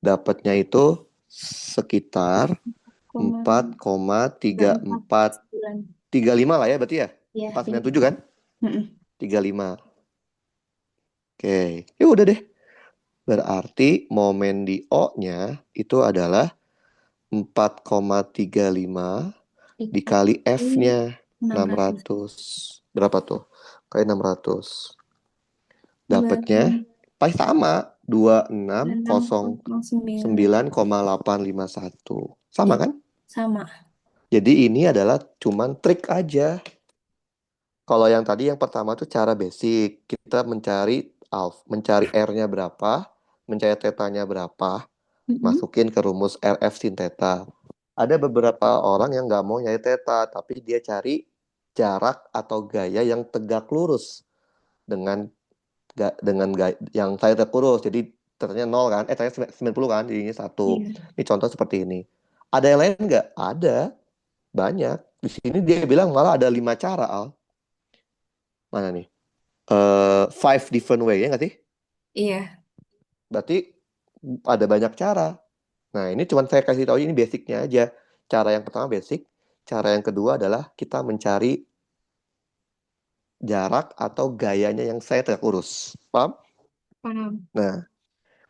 Dapatnya itu sekitar Koma empat koma tiga tiga empat empat sembilan. tiga lima lah ya berarti ya. Iya, Empat tiga. sembilan tujuh kan? Mm-mm. 35. Oke. Ya udah deh. Berarti momen di O-nya itu adalah 4,35 dikali Dikali F-nya 600. 600. Berapa tuh? Kali 600. Dua Dapatnya pasti sama. enam koma sembilan. 2609,851. Sama Iya, kan? sama. Jadi ini adalah cuman trik aja. Kalau yang tadi yang pertama tuh cara basic. Kita mencari R-nya berapa, mencari θ-nya berapa, Mm-mm. masukin ke rumus RF sin theta. Ada beberapa orang yang nggak mau nyari theta, tapi dia cari jarak atau gaya yang tegak lurus dengan yang saya tegak lurus. Jadi ternyata 0 kan, ternyata 90 kan, jadinya 1. Iya. Ini contoh seperti ini. Ada yang lain nggak? Ada, banyak. Di sini dia bilang malah ada 5 cara, Al. Mana nih? Five different way, ya nggak sih? Iya. Berarti ada banyak cara. Nah, ini cuma saya kasih tahu ini basicnya aja. Cara yang pertama basic, cara yang kedua adalah kita mencari jarak atau gayanya yang saya tegak lurus. Paham? Paham. Nah,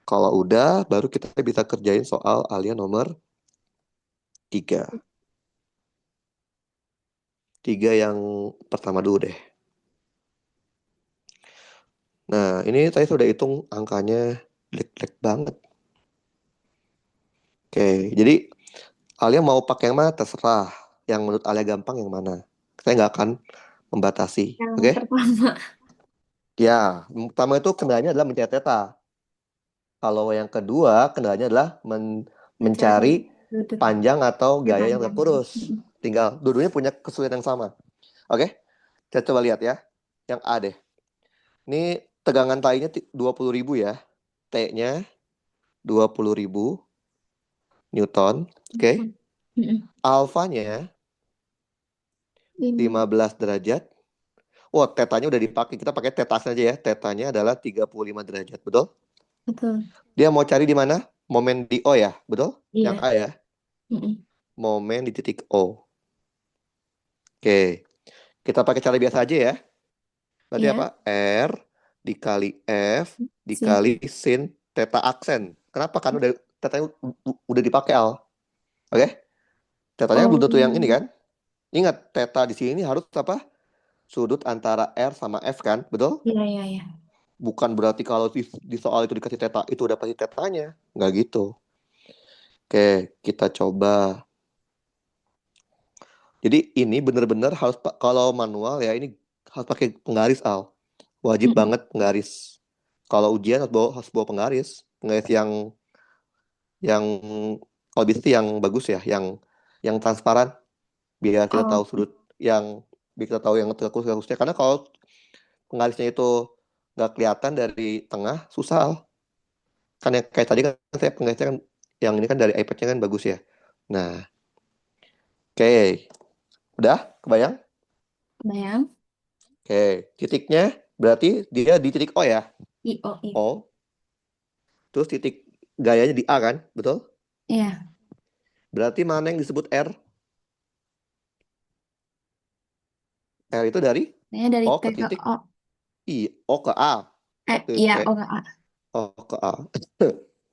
kalau udah, baru kita bisa kerjain soal alia nomor 3. 3 yang pertama dulu deh. Nah, ini saya sudah hitung angkanya jelek-jelek banget. Oke, jadi Alia mau pakai yang mana terserah. Yang menurut Alia gampang yang mana. Saya nggak akan membatasi. Yang Oke? pertama. Ya, yang pertama itu kendalanya adalah mencari theta. Kalau yang kedua, kendalanya adalah Mencari mencari sudut panjang atau gaya yang pandang. tegak lurus. Mm-mm. Tinggal, dua-duanya punya kesulitan yang sama. Oke? Kita coba lihat ya. Yang A deh. Ini tegangan tainya 20.000 ya. T-nya 20.000 Newton. Oke? Mm-mm. Alfanya Lima. 15 derajat. Oh, tetanya udah dipakai. Kita pakai tetasnya aja ya. Tetanya adalah 35 derajat. Betul? Betul. Dia mau cari di mana? Momen di O ya. Betul? Yang A Iya. ya. Mm-mm. Momen di titik O. Oke. Kita pakai cara biasa aja ya. Berarti apa? Iya. R dikali F Sin. dikali sin theta aksen. Kenapa? Kan udah tetanya udah dipakai Al. Oke? Tetanya belum Oh. tentu yang ini kan? Ingat, theta di sini harus apa? Sudut antara R sama F kan? Betul? Iya, iya, iya. Bukan berarti kalau di soal itu dikasih theta, itu udah pasti tetanya. Nggak gitu. Oke, kita coba. Jadi ini bener-bener harus, kalau manual ya ini harus pakai penggaris Al. Wajib Mm-mm. banget penggaris. Kalau ujian harus bawa penggaris. Penggaris yang kalau bisa sih yang bagus ya, yang transparan biar kita Oh. tahu sudut yang biar kita tahu yang tegak-tegaknya. Karena kalau penggarisnya itu nggak kelihatan dari tengah, susah Al. Kan yang kayak tadi kan saya penggarisnya kan yang ini kan dari iPad-nya kan bagus ya. Nah, oke. Udah kebayang? Bayang. Oke, titiknya berarti dia di titik O ya. I, O, I. O, terus titik gayanya di A kan, betul? Iya. Berarti mana yang disebut R? R itu dari Ini dari O T ke ke titik O. I, O ke A. Satu Iya, T, O ke A. O ke A.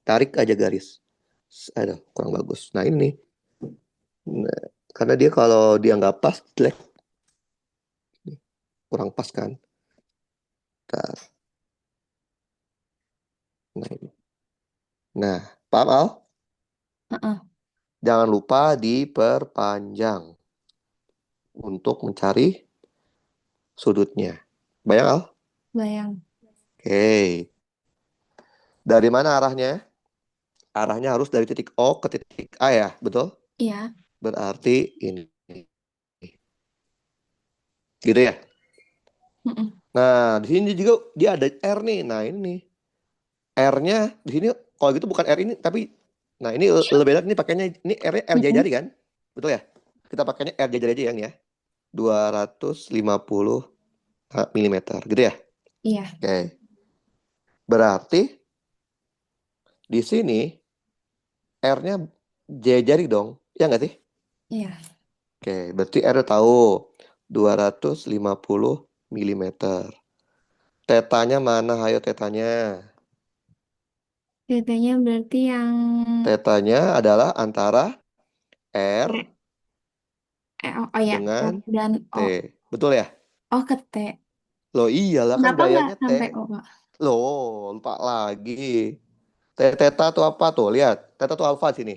Tarik aja garis. Aduh, kurang bagus. Nah ini nih. Nah, karena dia kalau dia nggak pas, jelek. Kurang pas kan. Nah, nah, ini. Nah, paham Al? Heeh. Jangan lupa diperpanjang untuk mencari sudutnya. Bayang Al? Bayang. Oke. Dari mana arahnya? Arahnya harus dari titik O ke titik A ya, betul? Iya. Berarti ini. Gitu ya. Mm-mm. Nah, di sini juga dia ada R nih. Nah, ini nih. R-nya di sini kalau gitu bukan R ini tapi nah ini lebih beda ini pakainya ini R-nya R jari-jari Mm-mm. kan? Betul ya? Kita pakainya R jari aja yang ya. 250 milimeter gitu ya. Iya, Oke. Berarti di sini R-nya jari dong. Ya nggak sih? iya. Oke, berarti R tahu 250 milimeter. Tetanya mana? Ayo tetanya. Ceritanya berarti yang Tetanya adalah antara R oh ya, R dengan dan T. O. Betul ya? Oh ke T. Loh iyalah kan Kenapa nggak gayanya T. sampai O, Pak? Loh, lupa lagi. Theta tuh apa tuh? Lihat, theta tuh alfa sini.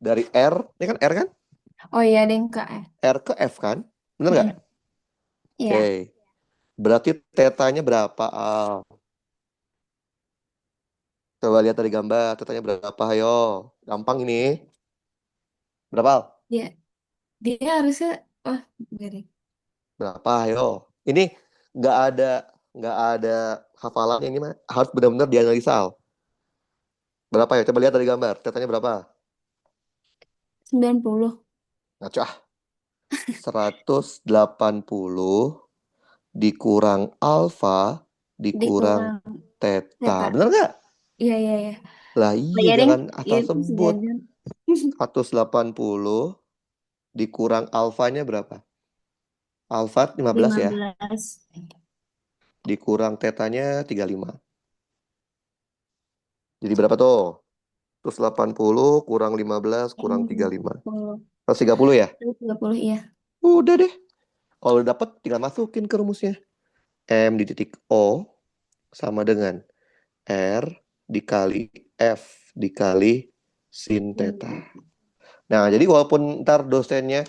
Dari R, ini kan R kan? Oh iya, deng ke F. R ke F kan? Bener nggak? Mm-mm. Iya, Oke. Berarti tetanya berapa? Coba lihat dari gambar. Tetanya berapa? Ayo. Gampang ini. Berapa? Al? dia dia harusnya oh garing. Berapa? Ayo. Ini nggak ada nggak ada hafalan ini mah. Harus benar-benar dianalisa. Al. Berapa ya? Coba lihat dari gambar. Tetanya berapa? 90 Nah, 180 dikurang alfa dikurang dikurang theta. theta. Bener nggak? Iya, iya, iya. Lah Oh iya, iya, deng. jangan Iya, asal itu sebut. sejajan. 180 dikurang alfanya berapa? Alfa 15 ya. 15. Dikurang tetanya 35. Jadi berapa tuh? 180 kurang 15 kurang 35. 30. 130 ya? 30, iya. Udah deh. Kalau udah dapet tinggal masukin ke rumusnya. M di titik O sama dengan R dikali F dikali sin theta. Hmm. Nah, jadi walaupun ntar dosennya,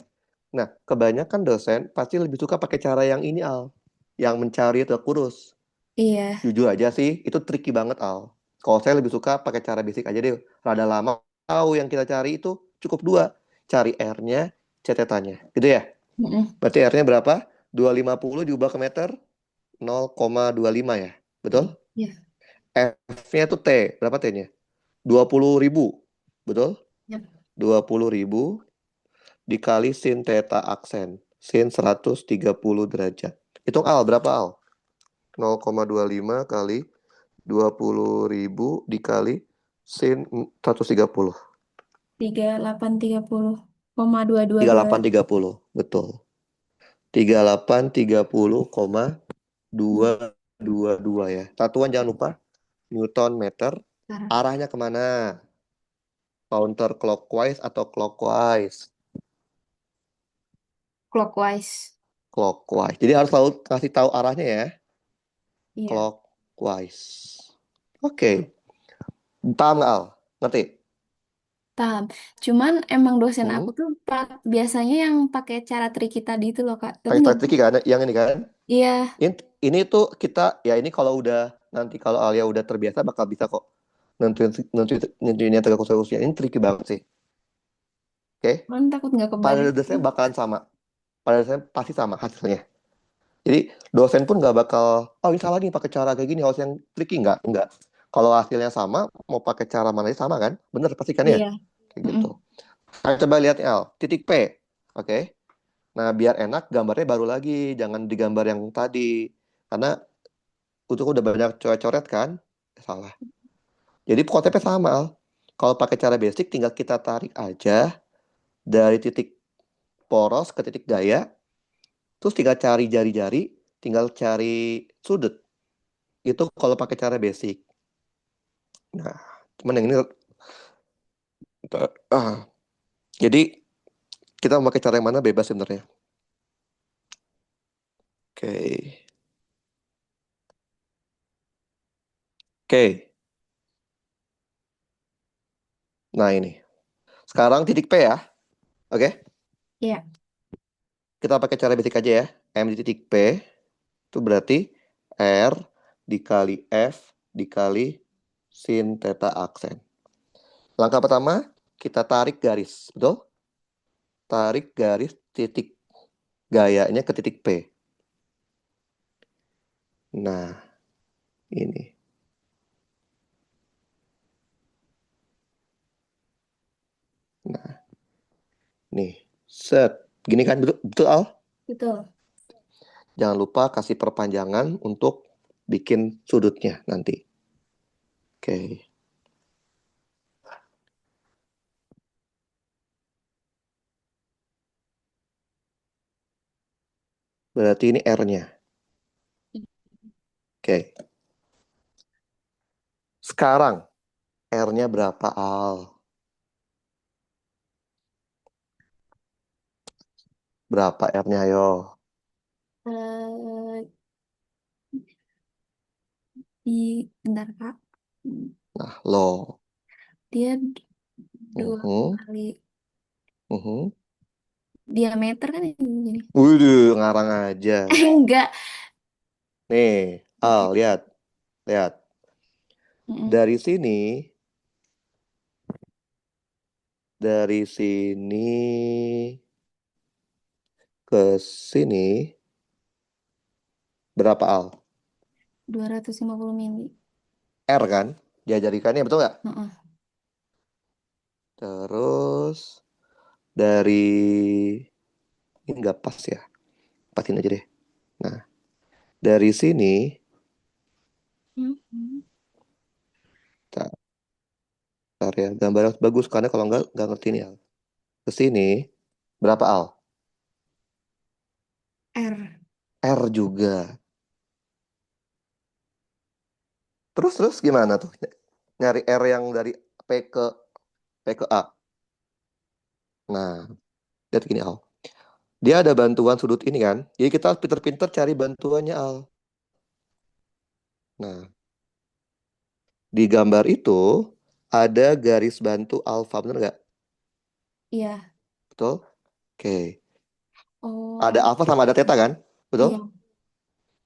nah kebanyakan dosen pasti lebih suka pakai cara yang ini Al, yang mencari teluk kurus. Iya. Jujur aja sih, itu tricky banget Al. Kalau saya lebih suka pakai cara basic aja deh. Rada lama tahu yang kita cari itu cukup dua. Cari R-nya, C tetanya. Gitu ya? Mm-mm. Berarti R-nya berapa? 250 diubah ke meter 0,25 ya. Betul? Iya. F-nya tuh T. Berapa T-nya? 20.000. Betul? Ya. 20.000 dikali sin theta aksen. Sin 130 derajat. Hitung Al, berapa Al? 0,25 kali 20.000 dikali sin 130. 3830,222. 3830. Betul. 3830,222 ya. Satuan jangan lupa. Newton meter. Sekarang Arahnya kemana? Counter clockwise atau clockwise? clockwise. Clockwise. Jadi harus tahu kasih tahu arahnya ya. Iya. Clockwise. Oke. Paham nggak, Al? Ngerti? Paham. Cuman emang dosen Hmm? aku tuh biasanya yang pakai cara tricky tadi itu loh, Kak. Tapi Pakai nggak. strategi kan? Yang ini kan? Iya. Ini tuh kita, ya ini kalau udah, nanti kalau Alia udah terbiasa bakal bisa kok. Nentuin, nentuin, nentuinnya tegak usia. Ini tricky banget sih. Oke? Kan takut nggak Pada kebalik. dasarnya bakalan sama. Pada dasarnya pasti sama hasilnya. Jadi dosen pun nggak bakal, oh ini salah nih pakai cara kayak gini, harus yang tricky nggak? Nggak. Kalau hasilnya sama, mau pakai cara mana aja sama kan? Bener pasti kan ya? Iya. Kayak gitu. Mm-mm. Nah, coba lihat L, titik P. Oke. Nah, biar enak gambarnya baru lagi, jangan digambar yang tadi. Karena itu udah banyak coret-coret kan? Salah. Jadi konsepnya sama, Al. Kalau pakai cara basic, tinggal kita tarik aja dari titik poros ke titik gaya, terus tinggal cari jari-jari, tinggal cari sudut. Itu kalau pakai cara basic. Nah, cuman yang ini, ah, jadi kita mau pakai cara yang mana bebas sebenarnya. Oke, oke. Nah ini. Sekarang titik P ya. Oke, Iya. kita pakai cara basic aja ya. M di titik P itu berarti R dikali F dikali sin theta aksen. Langkah pertama, kita tarik garis, betul? Tarik garis titik gayanya ke titik P. Nah, ini. Nah, nih. Set. Gini kan, betul, betul Al? Betul. Jangan lupa kasih perpanjangan untuk bikin sudutnya nanti. Oke. Berarti ini R-nya. Oke. Sekarang R-nya berapa Al? Berapa R-nya ayo? Eh, di bentar Kak. Nah, lo. Dia dua Mhm, kali mhm. diameter kan ini. Wih, ngarang aja. Enggak. Nih, Al, Oke. lihat, lihat. Mm-mm. Dari sini, dari sini ke sini, berapa Al? 250 mili. R kan? Diajarikannya, betul nggak? Heeh. Terus, dari, ini nggak pas ya. Pasin aja deh. Nah, dari sini, Mm-mm. bentar, bentar ya, gambarnya harus bagus, karena kalau nggak ngerti nih Al. Ke sini, berapa Al? R. R juga. Terus gimana tuh? Nyari R yang dari P ke A. Nah, lihat gini Al. Dia ada bantuan sudut ini kan. Jadi kita harus pinter-pinter cari bantuannya Al. Nah, di gambar itu ada garis bantu alfa, bener nggak? Iya. Betul? Oke. Ada Oh, alfa sama ada theta kan? Betul? iya.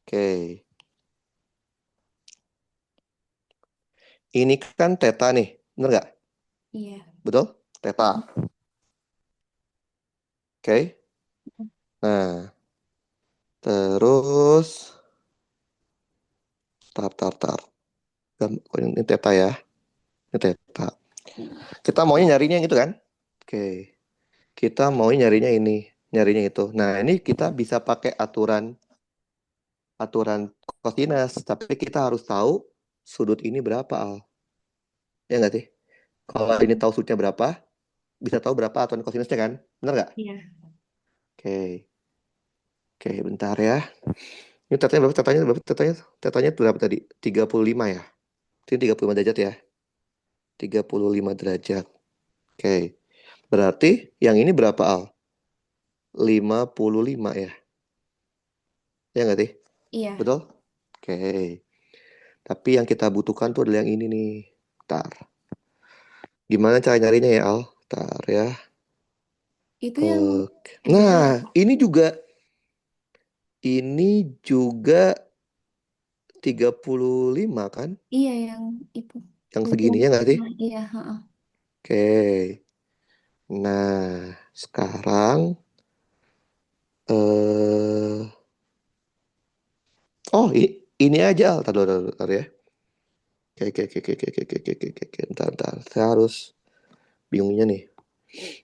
Oke. Ini kan theta nih, bener nggak? Iya. Betul? Mm-mm. Theta. Oke. Nah, terus tar. Oh, ini theta ya. Ini theta. Kita maunya nyarinya yang itu kan? Oke. Kita mau nyarinya ini, nyarinya itu. Nah, ini kita bisa pakai aturan aturan kosinus, tapi kita harus tahu sudut ini berapa, Al. Ya nggak sih? Kalau ini tahu sudutnya berapa, bisa tahu berapa aturan kosinusnya kan? Benar nggak? Iya. Oke, oke, bentar ya. Ini tetanya berapa? Tetanya berapa? Tetanya berapa tadi? 35 ya? Ini 35 derajat ya? 35 derajat. Oke, berarti yang ini berapa, Al? 55 ya? Ya nggak sih? Iya. Betul? Oke. Tapi yang kita butuhkan tuh adalah yang ini nih. Bentar. Gimana cara nyarinya ya, Al? Bentar ya. Itu yang Oke. R. Nah, ini juga 35 kan? Iya yang itu. Yang segini Ujung. ya nggak sih? Nah, iya. Heeh. Oke. Nah, sekarang eh oh ini aja, Al. Tar ya. Oke. Bentar. Saya harus bingungnya nih.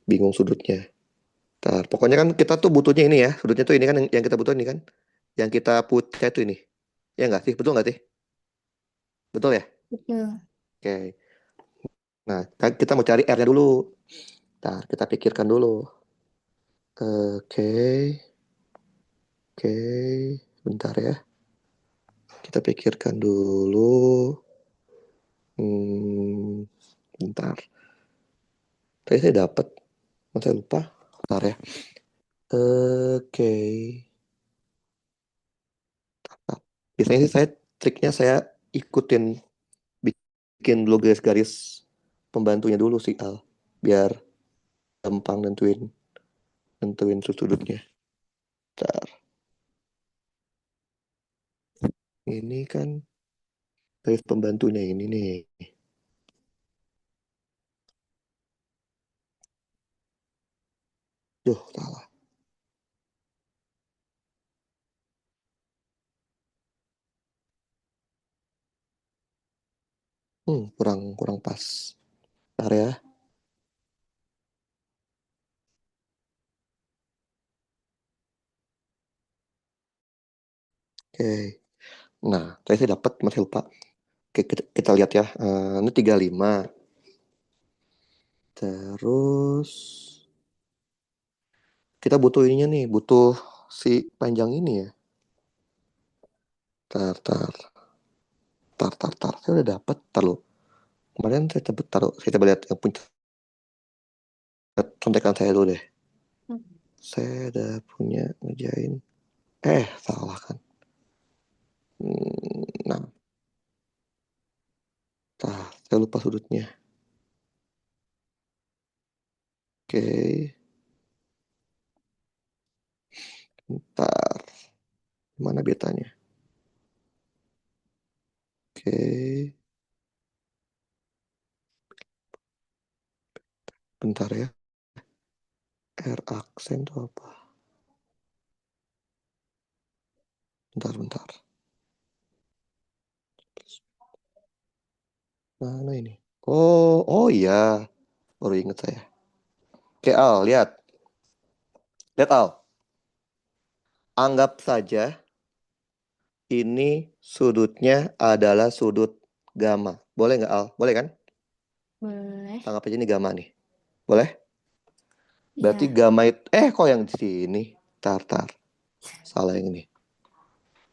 Bingung sudutnya. Ntar, pokoknya kan kita tuh butuhnya ini ya. Sudutnya tuh ini kan yang kita butuhin ini kan. Yang kita putih itu ini. Ya nggak sih? Betul nggak sih? Betul ya? Betul. Oke. Nah, kan kita mau cari R-nya dulu. Ntar, kita pikirkan dulu. Oke. Oke. Bentar ya. Kita pikirkan dulu. Hmm, bentar. Tadi saya dapat. Saya lupa. Bentar ya. Oke. Nah, biasanya sih triknya saya ikutin bikin dulu garis-garis pembantunya dulu sih Al. Biar gampang nentuin nentuin sudutnya. Bentar. Ini kan garis pembantunya ini nih. Duh, salah. Kurang kurang pas. Bentar ya. Oke. Nah, saya dapat masih lupa. Oke, kita lihat ya. Ini 35. Terus kita butuh ininya nih, butuh si panjang ini ya. Tar, tar, tar. Saya udah dapat, taruh. Kemarin saya coba lihat yang punya contekan saya dulu deh. Saya udah punya ngerjain. Salah kan. Nah, saya lupa sudutnya. Oke, bentar. Mana betanya? Oke, bentar ya. R aksen itu apa? Bentar. Mana ini? Oh iya. Baru inget saya. Oke, Al, lihat. Lihat, Al. Anggap saja ini sudutnya adalah sudut gamma. Boleh nggak, Al? Boleh kan? Boleh. Anggap aja ini gamma nih. Boleh? Berarti Iya. gamma itu... kok yang di sini? Tar. Salah yang ini.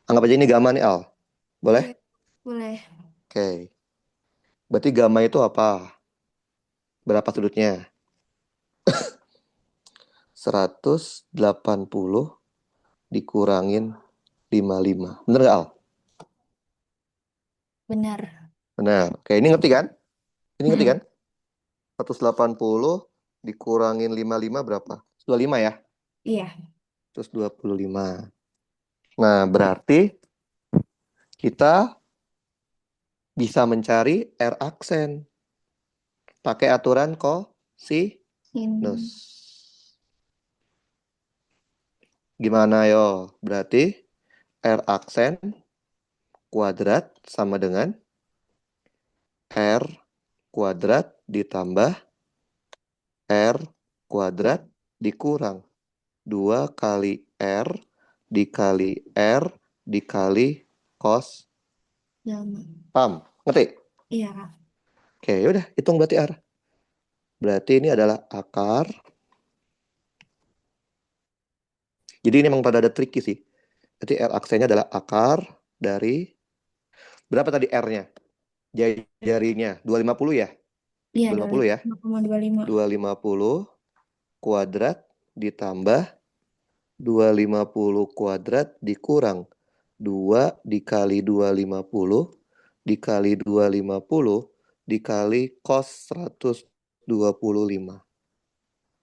Anggap aja ini gamma nih, Al. Boleh? Iya. Boleh. Oke. Berarti gamma itu apa? Berapa sudutnya? 180 dikurangin 55. Bener nggak, Al? Benar. Benar. Oke, ini ngerti kan? Ini ngerti kan? Mm-mm. 180 dikurangin 55 berapa? 25 ya? Iya. Terus 25. Nah, berarti kita bisa mencari R aksen pakai aturan kosinus. Ini. Gimana yo? Berarti R aksen kuadrat sama dengan R kuadrat ditambah R kuadrat dikurang 2 kali R dikali R dikali cos. Lama. Paham? Ngerti? Iya, Kak. Oke, yaudah hitung berarti R. Berarti ini adalah akar. Jadi ini memang pada ada tricky sih. Jadi R aksennya adalah akar dari berapa tadi R-nya? Jarinya 250 ya? Iya, 250 ya? 25,25. 250 kuadrat ditambah 250 kuadrat dikurang 2 dikali 250 dikali 250 dikali cos 125.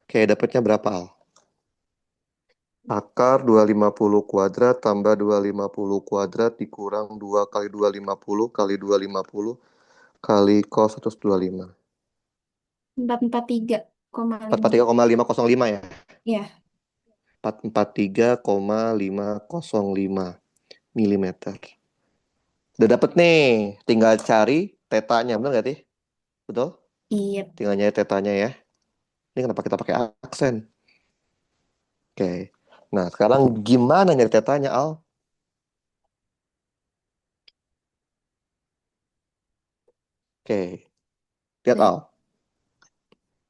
Oke, dapatnya berapa, Al? Akar 250 kuadrat tambah 250 kuadrat dikurang 2 kali 250 kali 250 kali cos 125. 443,5. 443,505 ya? Iya. 443,505 milimeter. Udah dapet nih, tinggal cari tetanya, bener gak sih? Betul? Iya. Tinggal nyari tetanya ya. Ini kenapa kita pakai aksen? Oke. Nah, sekarang gimana nyari tetanya, Al? Oke. Lihat, Boleh. Al.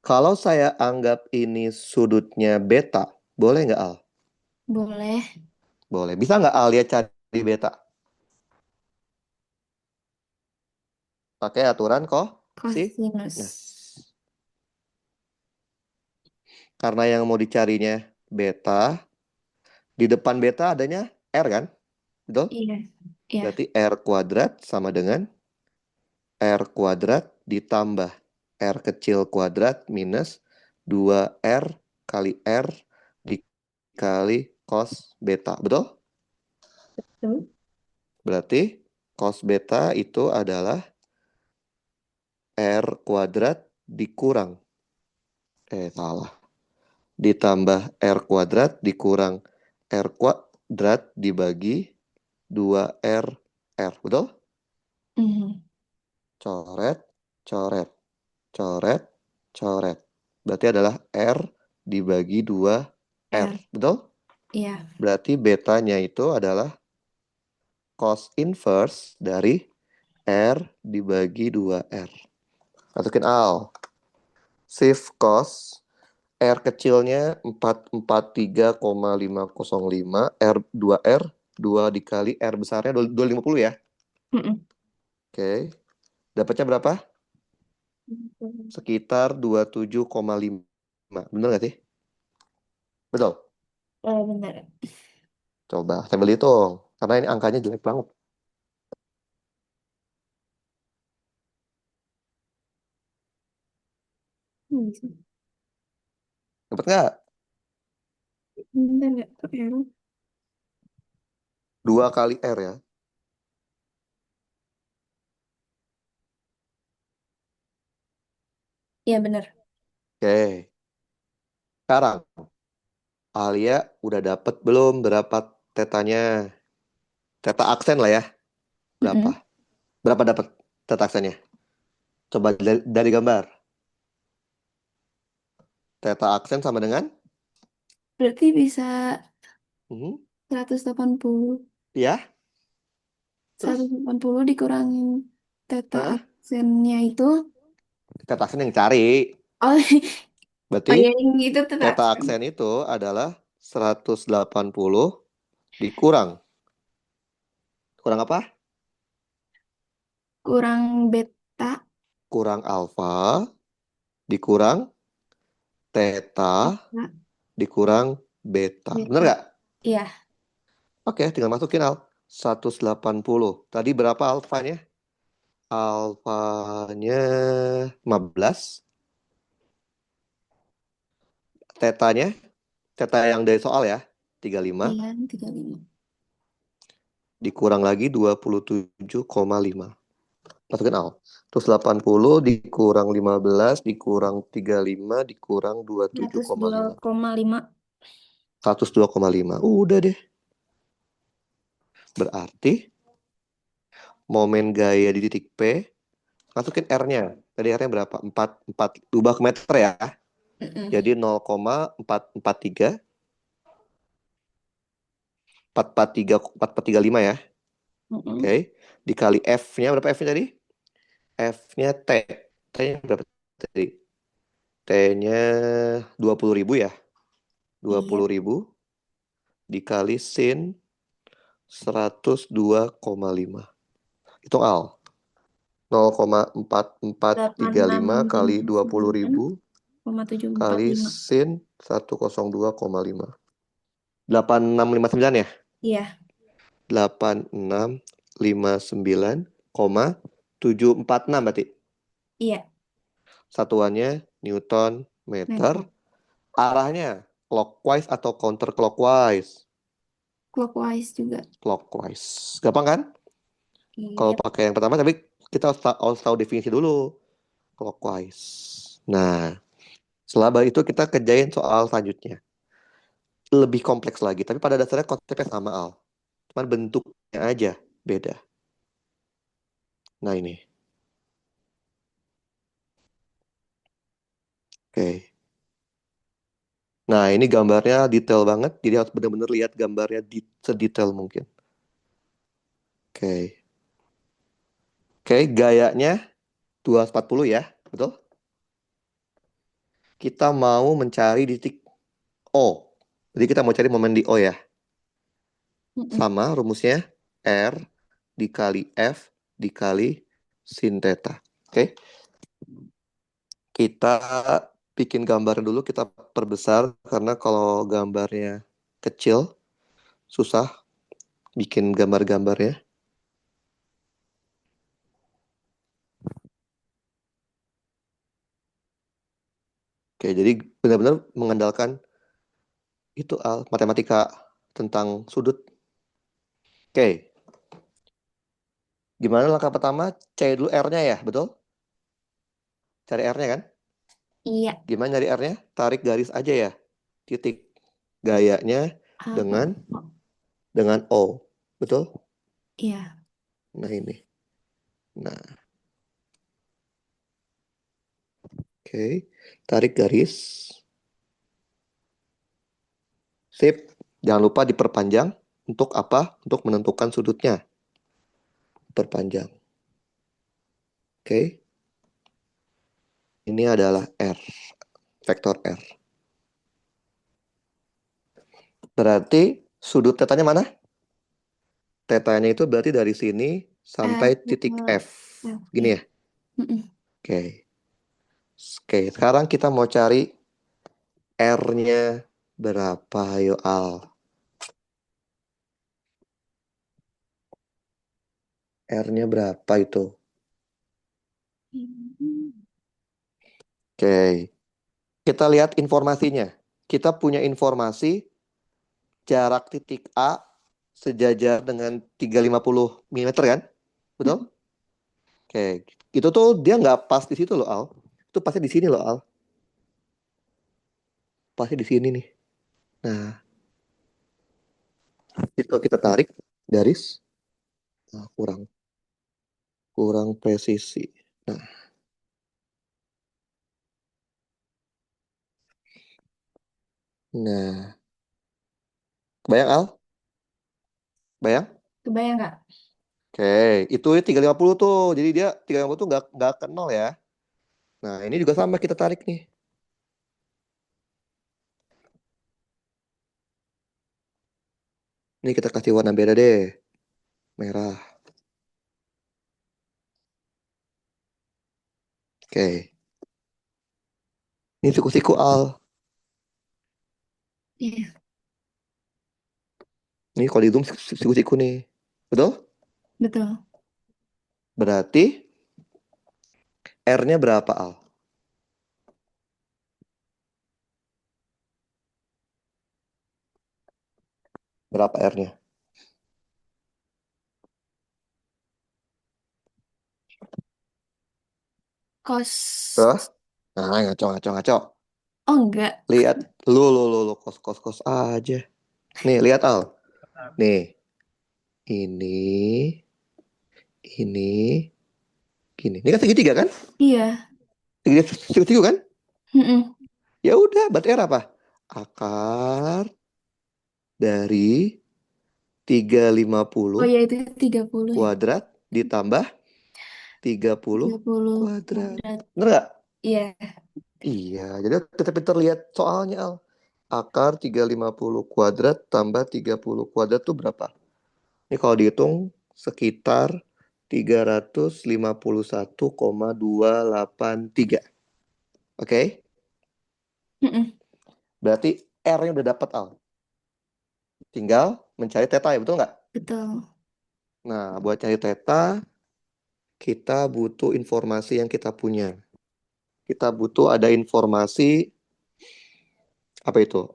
Kalau saya anggap ini sudutnya beta, boleh nggak, Al? Boleh. Boleh. Bisa nggak, Al, lihat cari beta? Pakai aturan Kosinus. Nah, karena yang mau dicarinya beta, di depan beta adanya R kan? Betul? Iya. Iya. Berarti R kuadrat sama dengan R kuadrat ditambah R kecil kuadrat minus 2R kali R dikali cos beta. Betul? Betul. Berarti cos beta itu adalah R kuadrat dikurang. Salah. Ditambah R kuadrat dikurang R kuadrat dibagi 2R. R. Betul? Mhm. coret, coret, coret, coret. Berarti adalah R dibagi 2 R. R. Betul? Iya. Berarti betanya itu adalah cos inverse dari R dibagi 2 R. Masukin Al. Shift cos R kecilnya 443,505 R 2R 2 dikali R besarnya 250 ya. Mm-mm. Oke. Dapatnya berapa? Sekitar 27,5. Bener nggak sih? Betul. Benar. Coba sambil hitung. Karena ini angkanya jelek banget. Bisa. Dapat nggak? Bentar nggak? R. 2 kali R ya. Iya benar. Oke. Sekarang Alia udah dapet belum berapa tetanya? Teta aksen lah ya. Berapa? Mm-mm. Berapa dapat teta aksennya? Coba dari gambar. Teta aksen sama dengan? Berarti bisa Mhm. 180. Ya, terus? 180 dikurangin theta Hah? aksennya itu. Teta aksen yang cari. Oh, Berarti oh ya yang itu theta teta aksen. aksen itu adalah 180 dikurang. Kurang apa? Kurang beta. Kurang alfa dikurang theta Nah, dikurang beta. Bener beta. nggak? Iya. Oke, tinggal masukin Al. 180. Tadi berapa alfanya? Alfanya 15. Tetanya, teta yang dari soal ya, 35. Iya, 35. Dikurang lagi 27,5. Masukin Al. Terus 80 dikurang 15, dikurang 35, dikurang seratus dua 27,5. koma lima 102,5. Udah deh. Berarti momen gaya di titik P, masukin R-nya. Tadi R-nya berapa? 4 ubah ke meter ya. Mm-mm. Jadi 0,443, 443,435 ya. Mm-mm. Oke. Dikali F-nya berapa F-nya tadi? F-nya T. T-nya berapa tadi? T-nya 20.000 ya. dua Iya. puluh ribu dikali sin 102,5. Hitung Al. Delapan enam 0,4435 kali lima dua puluh sembilan ribu koma tujuh empat kali lima sin 102,5. 8659 ya? Iya. 8659,746 berarti. Iya. Satuannya Newton meter. Meter. Arahnya clockwise atau counterclockwise? Clockwise juga. Clockwise. Gampang kan? Kalau Iya. pakai yang pertama, tapi kita harus tahu definisi dulu. Clockwise. Nah, setelah itu kita kerjain soal selanjutnya. Lebih kompleks lagi, tapi pada dasarnya konsepnya sama, Al. Cuman bentuknya aja beda. Nah, ini. Oke. Nah, ini gambarnya detail banget. Jadi harus benar-benar lihat gambarnya sedetail mungkin. Oke. Oke, gayanya 240 ya. Betul? Kita mau mencari di titik O. Jadi kita mau cari momen di O ya. Mm-mm. Sama rumusnya R dikali F dikali sin theta. Oke. Kita bikin gambar dulu, kita perbesar. Karena kalau gambarnya kecil, susah bikin gambar-gambarnya. Oke, jadi benar-benar mengandalkan itu matematika tentang sudut. Oke, gimana langkah pertama? Cari dulu R-nya ya, betul? Cari R-nya kan? Iya. Gimana nyari R-nya? Tarik garis aja ya. Titik gayanya Apa? dengan Oh, O. Betul? iya. Nah ini. Nah, Oke, tarik garis. Sip. Jangan lupa diperpanjang. Untuk apa? Untuk menentukan sudutnya. Perpanjang. Oke. Ini adalah R. Vektor R. Berarti sudut tetanya mana? Tetanya itu berarti dari sini sampai titik F. F. F, Gini ya. ya? Mm-mm. Oke. Oke, sekarang kita mau cari R-nya berapa, yo Al? R-nya berapa itu? Oke, kita lihat informasinya. Kita punya informasi jarak titik A sejajar dengan 350 mm kan? Betul? Mm-mm. Oke, itu tuh dia nggak pas di situ loh, Al. Itu pasti di sini loh, Al. Pasti di sini nih. Nah, itu kita tarik garis. Nah, kurang kurang presisi. Nah, nah, bayang Al? Bayang? Kebayang nggak? Oke, itu 350 tuh. Jadi dia 350 tuh nggak kenal ya. Nah, ini juga sama kita tarik nih. Ini kita kasih warna beda deh. Merah. Oke. Ini siku-siku Al. Iya, Ini kalau di Zoom siku-siku nih. Betul? betul. Berarti R-nya berapa Al? Berapa R-nya? Kos. Berapa? Nah, ngaco, ngaco, ngaco. Oh, enggak. Lihat. Lu, kos, kos, kos aja. Nih, lihat Al. Nih, ini, gini. Ini kan segitiga kan? Iya. Segitiga, siku-siku kan? Mm-mm. Ya udah, berarti R apa? Akar dari tiga ratus lima Oh puluh ya, itu 30 ya. kuadrat ditambah 30 30 kuadrat. kuadrat. Bener nggak? Iya, Iya, jadi kita pintar lihat soalnya, Al. Akar 350 kuadrat tambah 30 kuadrat itu berapa? Ini kalau dihitung sekitar 351,283. Oke? mm-mm. Berarti R-nya udah dapat, Al. Tinggal mencari theta ya, betul nggak? Betul. Nah, buat cari theta, kita butuh informasi yang kita punya. Kita butuh ada informasi apa itu?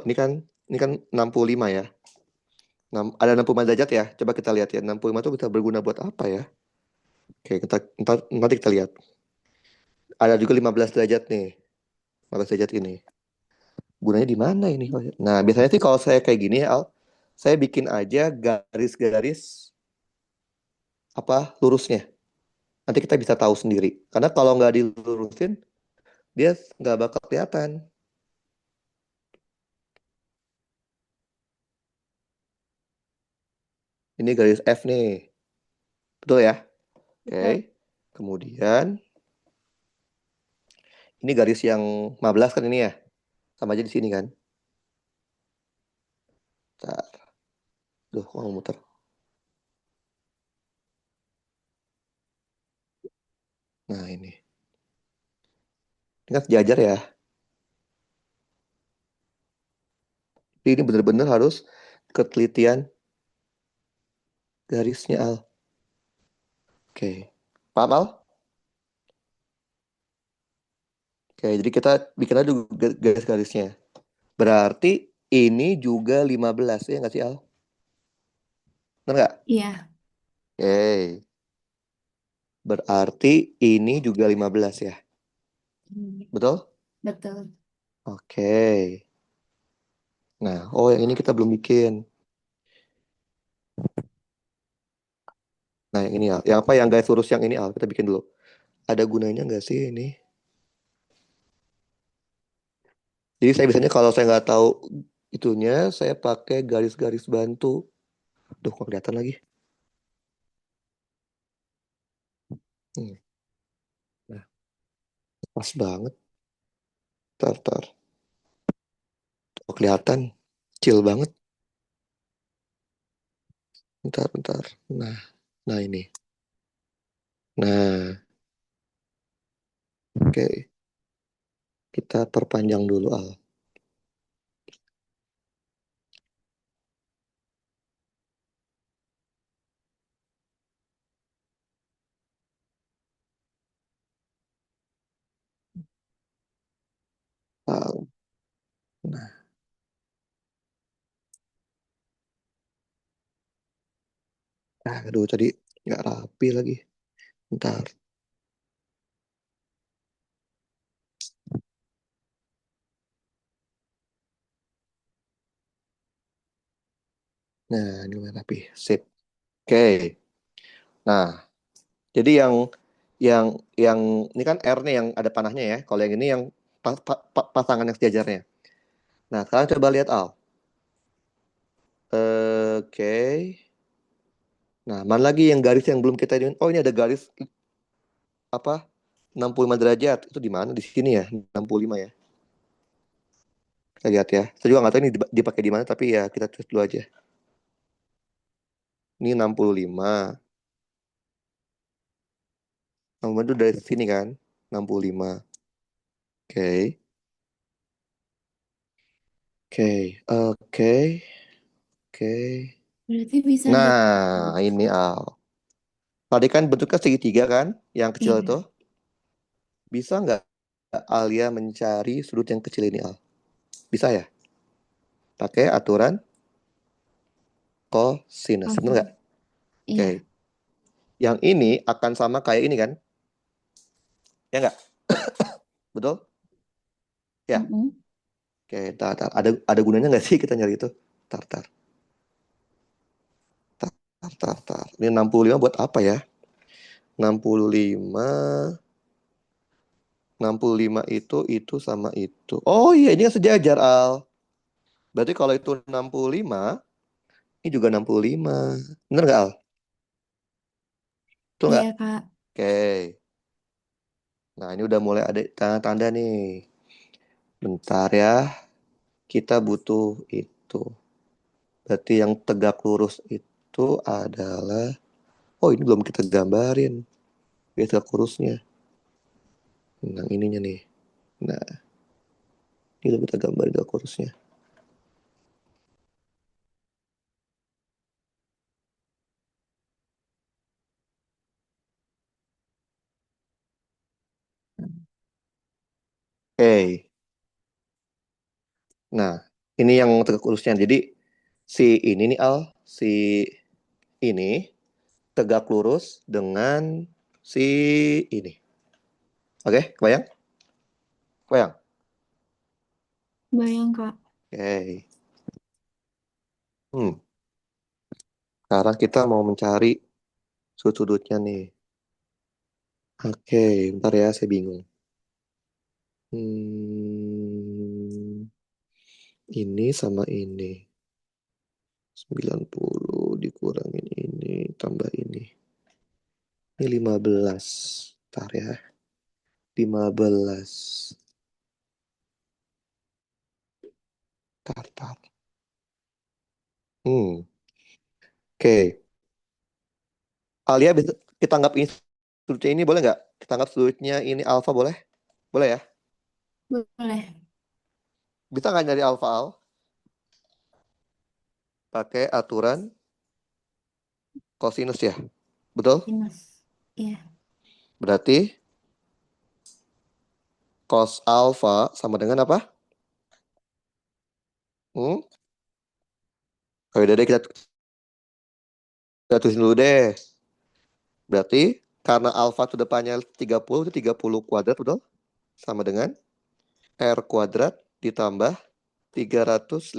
Ini kan 65 ya. Ada 65 derajat ya. Coba kita lihat ya. 65 itu bisa berguna buat apa ya? Oke, nanti kita lihat. Ada juga 15 derajat nih. 15 derajat ini. Gunanya di mana ini? Nah, biasanya sih kalau saya kayak gini, Al, saya bikin aja garis-garis apa lurusnya. Nanti kita bisa tahu sendiri. Karena kalau nggak dilurusin, dia nggak bakal kelihatan. Ini garis F nih. Betul ya? Betul. Oke. Kemudian, ini garis yang 15 kan ini ya? Sama aja di sini kan? Bentar. Duh, kok mau muter? Nah, ini. Ini kan sejajar ya. Jadi ini benar-benar harus ketelitian garisnya, Al. Oke. Paham, Al? Oke, jadi kita bikin aja dulu garis-garisnya. Berarti ini juga 15 ya nggak sih, Al? Benar nggak? Iya. Oke. Berarti ini juga 15 ya. Hmm. Betul? Betul. Oke. Nah, oh yang ini kita belum bikin. Nah, yang ini, Al. Yang apa? Yang garis lurus yang ini, Al. Kita bikin dulu. Ada gunanya nggak sih ini? Jadi saya biasanya kalau saya nggak tahu itunya, saya pakai garis-garis bantu. Duh, kok kelihatan lagi. Hmm, Nah, pas banget. Tar, tar. Oh, kelihatan. Kecil banget. Bentar, bentar. Nah, nah ini. Nah, oke. Kita perpanjang dulu, Al. Al. Nah, aduh tadi nggak rapi lagi. Bentar. Nah, ini udah rapi. Sip. Oke. Nah, jadi yang yang ini kan R nih yang ada panahnya ya. Kalau yang ini yang pasangan yang sejajarnya. Nah, sekarang coba lihat Al. Oke. Nah, mana lagi yang garis yang belum kita ini? Oh, ini ada garis apa? 65 derajat. Itu di mana? Di sini ya, 65 ya. Kita lihat ya. Saya juga nggak tahu ini dipakai di mana, tapi ya kita tulis dulu aja. Ini 65. 65 itu dari sini kan? 65. Oke. Oke. Oke. Oke. Berarti bisa di... Nah, ini Al. Tadi kan bentuknya segitiga kan? Yang kecil itu. Iya. Bisa nggak Alia mencari sudut yang kecil ini Al? Bisa ya? Pakai aturan cosinus. Benar Alfa. nggak? Oke. Iya. Yang ini akan sama kayak ini kan? Ya nggak? Betul? Ya. Mm-mm. Oke, tar, tar. Ada gunanya nggak sih kita nyari itu? Tar, tar, tar, tar, tar, tar. Ini 65 buat apa ya? 65, 65 itu sama itu. Oh iya, ini kan sejajar, Al. Berarti kalau itu 65, ini juga 65. Bener nggak, Al? Betul nggak? Iya, Kak. Oke. Nah, ini udah mulai ada tanda-tanda nih. Bentar ya. Kita butuh itu. Berarti yang tegak lurus itu adalah... Oh, ini belum kita gambarin. Tegak lurusnya. Nah, ininya nih. Nah, ini kita gambarin tegak lurusnya. Oke. Nah, ini yang tegak lurusnya. Jadi, si ini nih, Al. Si ini tegak lurus dengan si ini. Oke, kebayang? Kebayang? Bayang, Kak. Oke. Hmm. Sekarang kita mau mencari sudut-sudutnya nih. Oke, bentar ya, saya bingung. Ini sama ini. 90 dikurangin ini, tambah ini. Ini 15. Bentar ya. 15. Tar, tar. Hmm. Oke. Alia bisa kita anggap ini sudutnya ini boleh nggak? Kita anggap sudutnya ini alfa boleh? Boleh ya? Boleh. Bisa nggak nyari alfa al? Pakai aturan kosinus ya? Betul? Minus. Iya. Berarti cos alfa sama dengan apa? Hmm? Oh, udah deh kita tulisin dulu deh. Berarti karena alfa itu depannya 30 itu 30 kuadrat betul? Sama dengan R kuadrat ditambah 350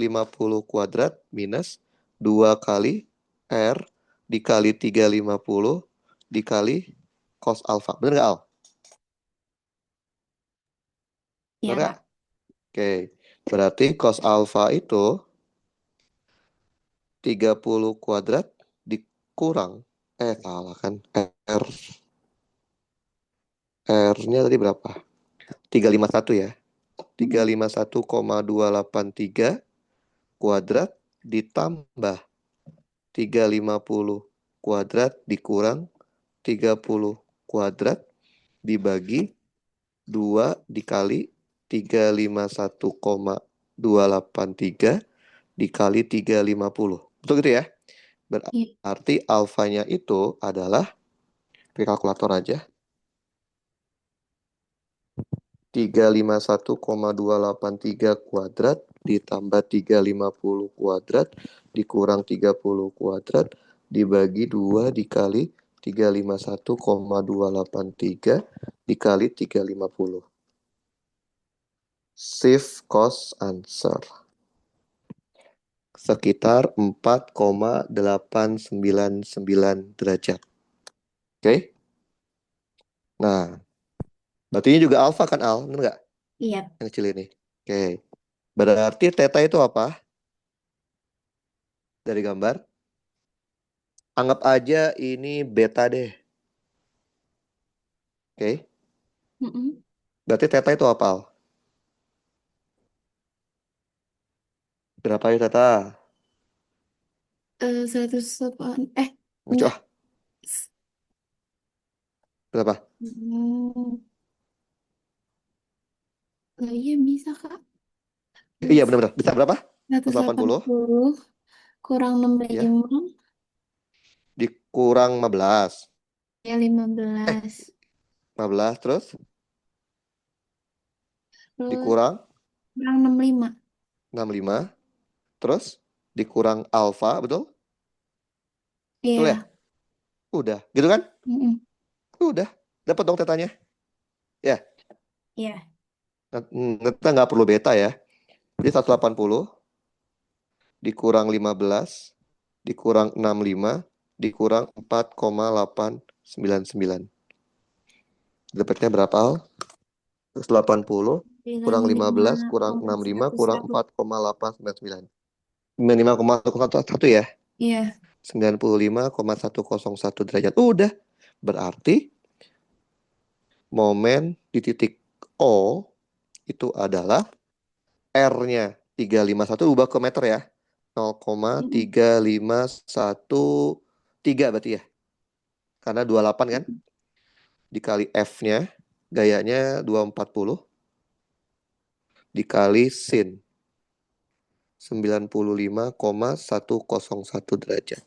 kuadrat minus 2 kali R dikali 350 dikali cos alfa. Bener nggak, Al? Iya, Bener nggak? Kak. Oke. Berarti cos alfa itu 30 kuadrat dikurang. Salah kan. R-nya tadi berapa? 351 ya. Tiga Mm-mm. ratus lima puluh satu koma dua delapan tiga kuadrat ditambah 350 kuadrat dikurang 30 kuadrat dibagi 2 dikali 351,283 dikali 350. Betul gitu ya? Iya. Berarti alfanya itu adalah, pakai kalkulator aja, 351,283 kuadrat ditambah 350 kuadrat dikurang 30 kuadrat dibagi 2 dikali 351,283 dikali 350. Shift cost answer sekitar 4,899 derajat. Oke? Nah, berarti ini juga alfa kan, Al? Bener nggak? Iya. Yang kecil ini. Oke. Berarti theta itu apa dari gambar? Anggap aja ini beta deh. Oke. Mm-mm. Berarti theta itu apa, Al? Berapa ya theta? 108. Lucu Enggak. ah. Berapa? Hmm, lah iya bisa, Kak. Iya Bisa. benar-benar. Bisa berapa? Seratus 180 puluh kurang enam puluh ya. lima Dikurang 15. ya lima Eh, belas 15 terus Terus dikurang kurang 65. 65 terus dikurang alfa, betul? Betul ya? Iya. Udah. Gitu kan? Mm-mm. Udah. Dapat dong tetanya. Ya. Iya. Kita nggak perlu beta ya. Jadi 180 dikurang 15 dikurang 65 dikurang 4,899. Dapatnya berapa, Al? 180 kurang 15 kurang 65 kurang 95,101. 4,899. 95,101 ya. Iya. 95,101 derajat. Udah. Berarti momen di titik O itu adalah R-nya 351 ubah ke meter ya. Mm-mm. 0,3513 berarti ya. Karena 28 kan. Dikali F-nya, gayanya 240 dikali sin 95,101 derajat.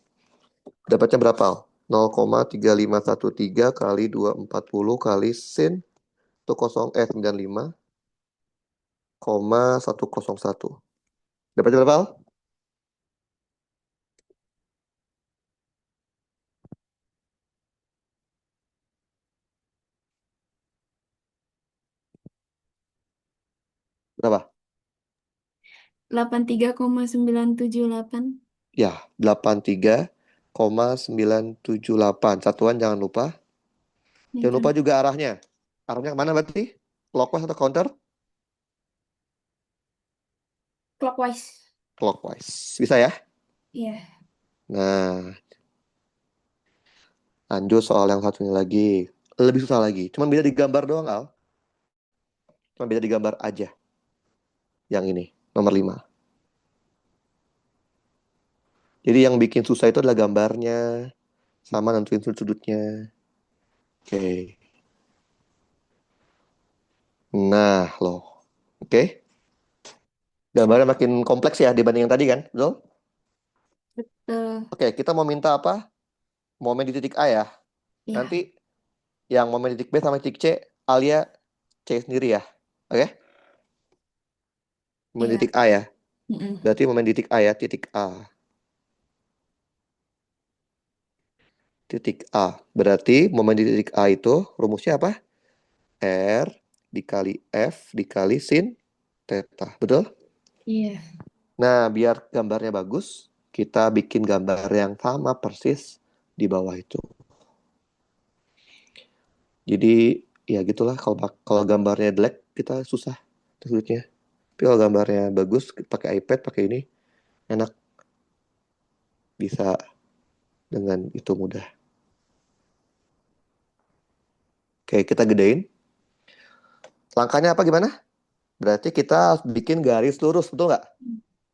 Dapatnya berapa? 0,3513 kali 240 kali sin 95,101. Dapatnya berapa? Berapa? 83,978. Ya, 83,978. Satuan jangan lupa. Ini Jangan kan lupa juga arahnya. Arahnya kemana berarti? Clockwise atau counter? clockwise. Clockwise. Bisa ya? Iya. Nah, lanjut soal yang satunya lagi. Lebih susah lagi. Cuma beda di gambar doang, Al. Cuma beda di gambar aja. Yang ini, nomor 5. Jadi yang bikin susah itu adalah gambarnya. Sama nentuin sudut-sudutnya. Oke. Nah, loh. Oke. Gambarnya makin kompleks ya dibanding yang tadi kan? Betul? Betul. Oke, kita mau minta apa? Momen di titik A ya. Iya. Nanti yang momen di titik B sama titik C, Alia C sendiri ya. Oke? Momen di Iya. titik A ya. Mm-mm. Berarti momen di titik A ya, titik A. Titik A. Berarti momen di titik A itu rumusnya apa? R dikali F dikali sin theta. Betul? Iya. Nah, biar gambarnya bagus, kita bikin gambar yang sama persis di bawah itu. Jadi, ya gitulah. Kalau gambarnya jelek, kita susah sudutnya. Tapi kalau gambarnya bagus, pakai iPad, pakai ini, enak. Bisa dengan itu mudah. Oke, kita gedein. Langkahnya apa gimana? Berarti kita harus bikin garis lurus, betul nggak?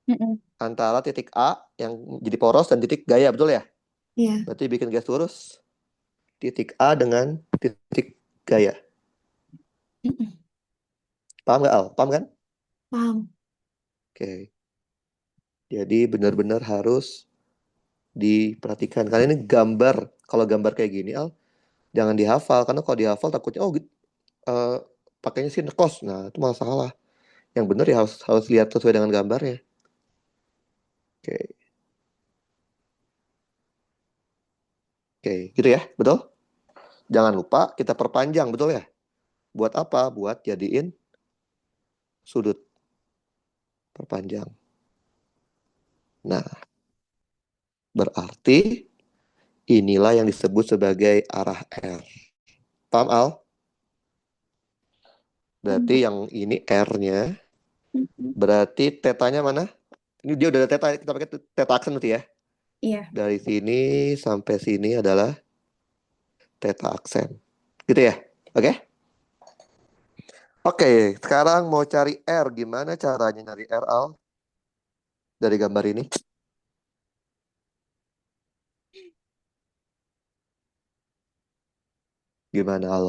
Mm-mm. Antara titik A yang jadi poros dan titik gaya, betul ya? Iya. Berarti bikin garis lurus titik A dengan titik gaya. Mm-mm. Paham nggak, Al? Paham kan? Paham. Oke. Jadi benar-benar harus diperhatikan. Karena ini gambar. Kalau gambar kayak gini, Al, jangan dihafal. Karena kalau dihafal takutnya, oh gitu, eh, pakainya sih nekos. Nah, itu malah salah. Yang benar ya harus harus lihat sesuai dengan gambarnya. Oke, oke, gitu ya, betul? Jangan lupa kita perpanjang, betul ya? Buat apa? Buat jadiin sudut perpanjang. Nah, berarti inilah yang disebut sebagai arah R. Paham, Al? Berarti Paham. yang ini R-nya, Mm-mm. berarti tetanya mana? Ini dia udah ada teta, kita pakai teta aksen berarti ya. Iya. Dari sini sampai sini adalah teta aksen. Gitu ya? Oke? Oke, sekarang mau cari R. Gimana caranya nyari R, Al? Dari gambar ini. Gimana, Al?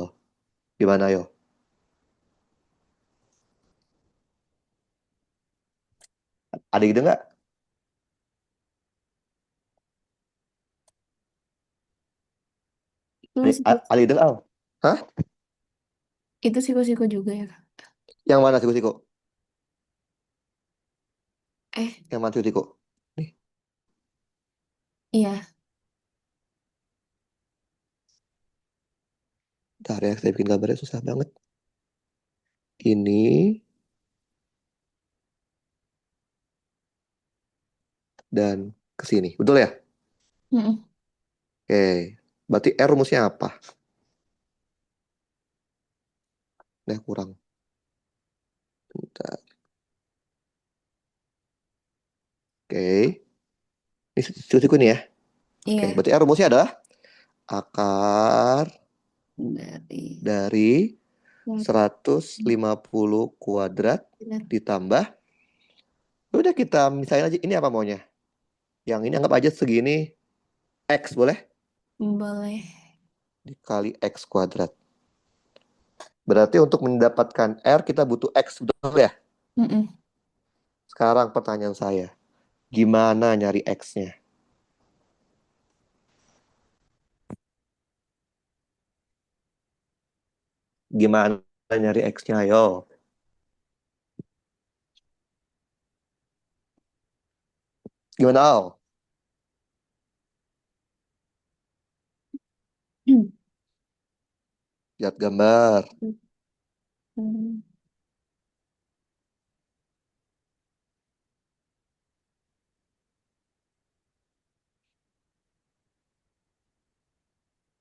Gimana, yo? Ada ide nggak? Itu Ada ide, Al? Hah? itu siku-siku juga ya, Kak? Yang mana siku-siku? Eh, Yang mana siku-siku? Nih, iya. bentar ya, saya bikin gambarnya susah banget. Ini dan ke sini. Betul ya? Mm-mm. Oke. Berarti R rumusnya apa? Nah, kurang. Bentar. Oke. Ini siku-siku nih ya. Oke, Iya. berarti R rumusnya adalah akar Dari dari satu 150 kuadrat benar. ditambah. Udah kita misalnya aja ini apa maunya? Yang ini anggap aja segini X boleh? Boleh. Dikali X kuadrat. Berarti untuk mendapatkan R kita butuh X, betul ya? Mm-mm. Sekarang pertanyaan saya, gimana nyari X-nya? Gimana nyari X-nya? Ayo. Gimana, Al? Lihat gambar. Mm.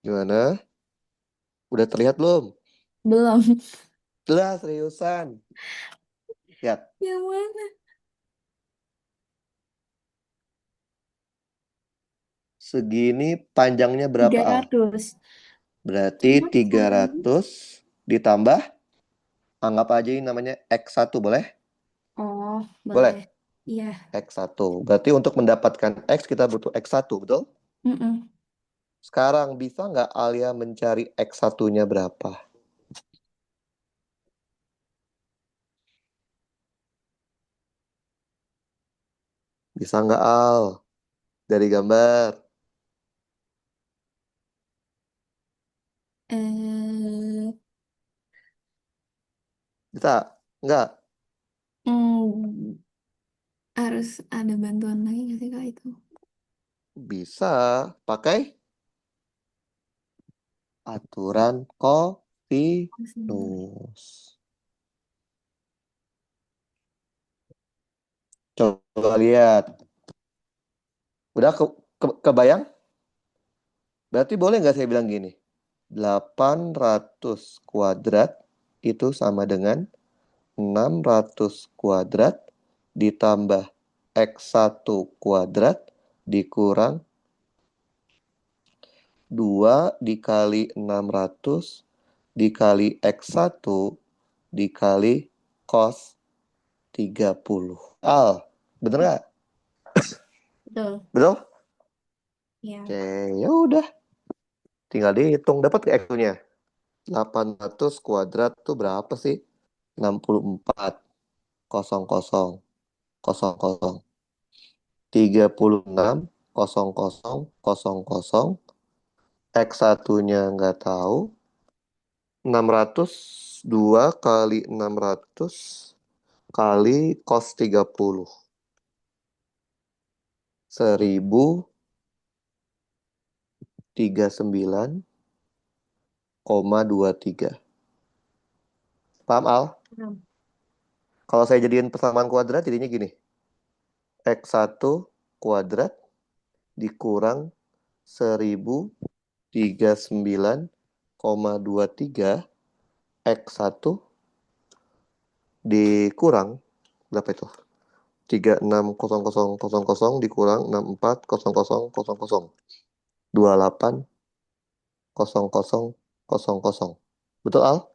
Gimana? Udah terlihat belum? Belum. Jelas, seriusan. Lihat, Yang mana? segini panjangnya berapa, tiga Al? ratus Berarti Cuman tiga sayangnya. ratus ditambah, anggap aja ini namanya X1, boleh? Oh, boleh. Boleh? Iya. X1. Berarti untuk mendapatkan X kita butuh X1, betul? Mm-mm. Sekarang bisa nggak Alia mencari X1-nya berapa? Bisa nggak, Al? Dari gambar. Eh, Bisa? Nggak? mm, harus ada bantuan lagi nggak sih Kak itu? Bisa pakai aturan Kosinus. kosinus. Coba lihat. Udah kebayang? Berarti boleh nggak saya bilang gini? 800 kuadrat itu sama dengan 600 kuadrat ditambah X1 kuadrat dikurang 2 dikali 600 dikali X1 dikali cos 30. Al, bener nggak? Betul. Betul? Ya. Oke, ya udah. Tinggal dihitung. Dapat ke X-nya? 800 kuadrat tuh berapa sih? 64, 00, 00. 36, 00, X1-nya nggak tahu. 602 kali 600 kali cos 30. 1039,23. Paham, Al? Paham. Kalau saya jadiin persamaan kuadrat, jadinya gini. X1 kuadrat dikurang 1039,23 X1 dikurang berapa itu? 360000 dikurang 640000 280000. Betul, Al?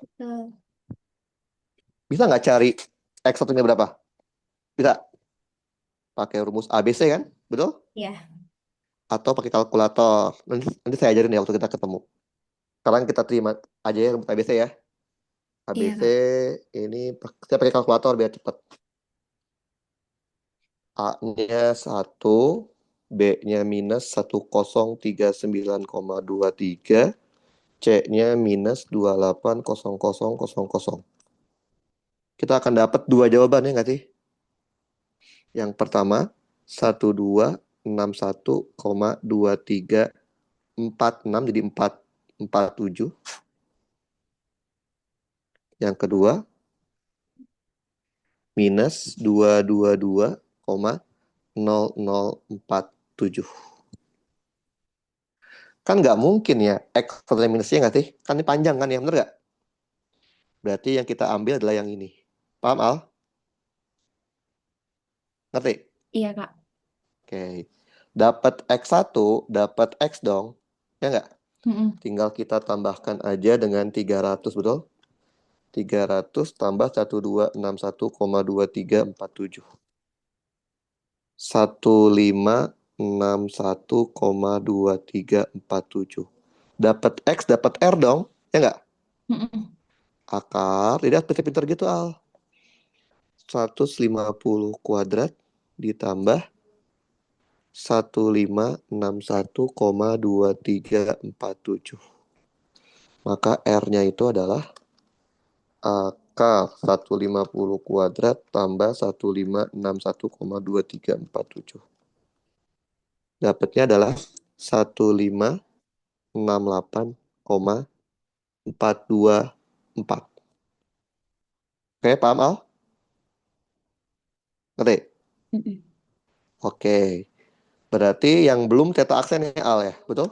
Betul. Bisa nggak cari X1-nya berapa? Bisa pakai rumus ABC kan? Betul? Ya. Atau pakai kalkulator. Nanti saya ajarin ya waktu kita ketemu. Sekarang kita terima aja ya rumus ABC ya. Iya, ABC Kak. ini saya pakai kalkulator biar cepat. A-nya 1, B-nya minus 1039,23, C-nya minus 280000. Kita akan dapat dua jawaban ya nggak sih? Yang pertama, 1261,2346 jadi 447. Yang kedua, minus 222,0047. Kan nggak mungkin ya X satunya minusnya nggak sih? Kan ini panjang kan ya, bener nggak? Berarti yang kita ambil adalah yang ini. Paham, Al? Ngerti? Iya, Kak. Oke. Dapat X1, dapat X dong. Ya nggak? Mm-mm. Tinggal kita tambahkan aja dengan 300, betul? 300 tambah 1261,2347. 1561,2347. Dapat X, dapat R dong. Ya nggak? Mm-mm. Akar, tidak pinter-pinter gitu, Al. 150 kuadrat ditambah 1561,2347. Maka R-nya itu adalah akar 150 kuadrat tambah 1561,2347. Dapatnya adalah 1568,424. Oke, paham, Al? Ngerti? Mm-mm. Oke. Berarti yang belum teta aksen ya, Al ya? Betul?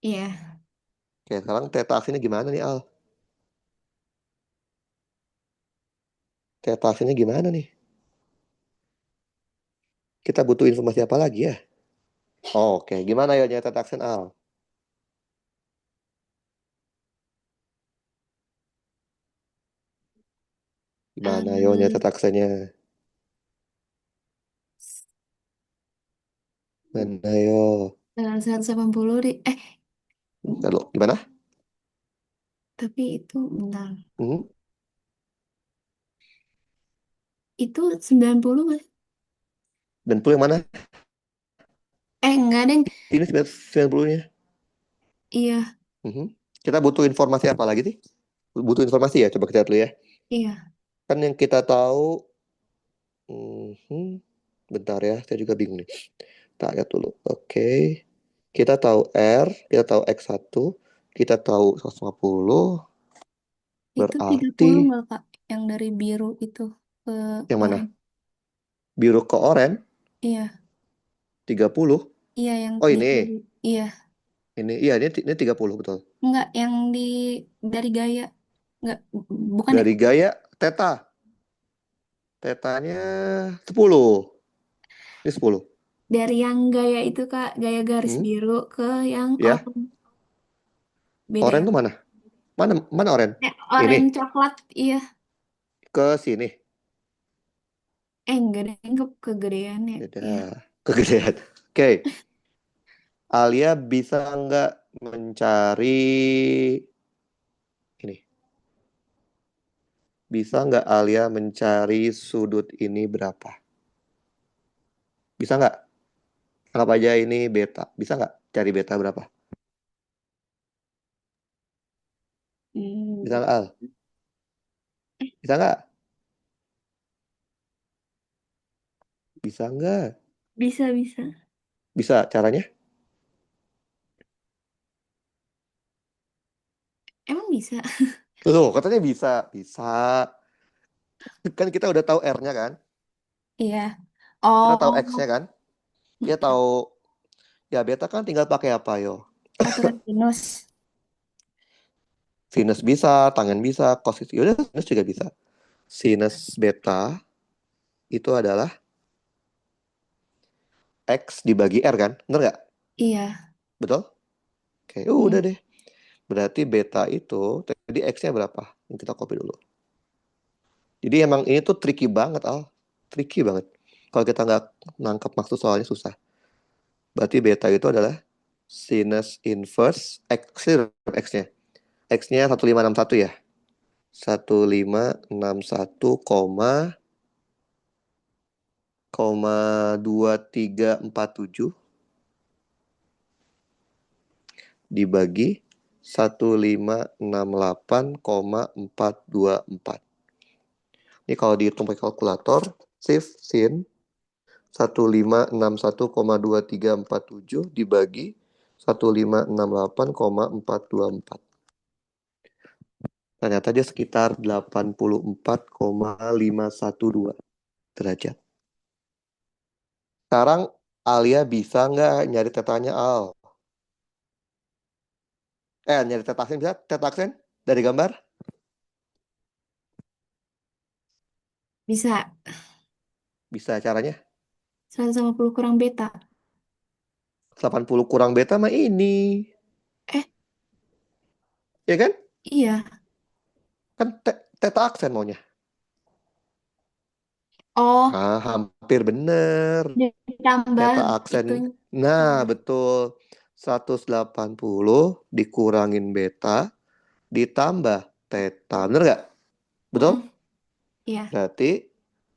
Iya. Oke, sekarang teta aksennya gimana nih, Al? Teta aksennya gimana nih? Kita butuh informasi apa lagi ya? Oke, gimana ya nyata aksen, Al? Gimana yo nyata Eh, aksennya? Mana yo? 180 deh. Lalu, gimana? Tapi itu bentar. Hmm? Itu 90 Mas? Dan puluh yang mana? Enggak, Deng. Ini 90-nya. Iya, Mhm. Kita butuh informasi apa lagi sih? Butuh informasi ya, coba kita lihat dulu ya. iya. Kan yang kita tahu, mhm. Bentar ya, saya juga bingung nih. Tak lihat dulu. Oke. Kita tahu R, kita tahu X1, kita tahu 150, Itu 30 berarti nggak, Kak? Yang dari biru itu ke yang mana? oranye. Biru ke oranye, Iya, 30. iya yang Oh di ini, kiri. Iya. iya ini 30 betul. Enggak, yang di dari gaya. Enggak, bukan ya? Dari gaya, Teta. Tetanya 10. Ini 10. Dari yang gaya itu Kak, gaya garis Hmm? biru ke yang Ya, oranye. Beda oranye ya? tuh mana? Mana mana oranye? Ini Oranye coklat, iya. ke sini. Enggak deh, kegedean ya. Iya. Beda. Kegedean. Oke, Alia bisa nggak mencari ini? Bisa nggak Alia mencari sudut ini berapa? Bisa nggak? Anggap aja ini beta. Bisa nggak cari beta berapa? Bisa Hmm, nggak, Al? Bisa nggak? Bisa nggak? bisa, bisa. Bisa caranya? Emang bisa? Loh, katanya bisa. Bisa. Kan kita udah tahu R-nya kan? Iya. Kita tahu Oh, X-nya kan? Kita tahu ya beta kan tinggal pakai apa yo? aturan sinus. Sinus bisa, tangen bisa, cosinus. Yaudah, sinus juga bisa. Sinus beta itu adalah X dibagi R kan? Bener nggak? Iya, Betul? Oke, iya. udah deh. Berarti beta itu, tadi X-nya berapa? Ini kita copy dulu. Jadi emang ini tuh tricky banget, Al. Tricky banget. Kalau kita nggak nangkep maksud soalnya susah. Berarti beta itu adalah sinus inverse X-nya. X-nya 1561 ya. 1561, koma 2347 dibagi 1568,424. Ini kalau dihitung pakai kalkulator, shift sin 1561,2347 dibagi 1568,424. Ternyata dia sekitar 84,512 derajat. Sekarang Alia bisa nggak nyari tetanya Al? Nyari tetaksen bisa? Tetaksen dari gambar? Bisa. Bisa caranya. 150 kurang beta. 80 kurang beta mah ini. Eh, Ya kan? iya. Kan teta aksen maunya. Oh, Ah, hampir bener. ditambah Teta aksen. itunya. Nah, Iya. betul. 180 dikurangin beta ditambah teta. Bener nggak? Betul? Mm-mm. Iya. Berarti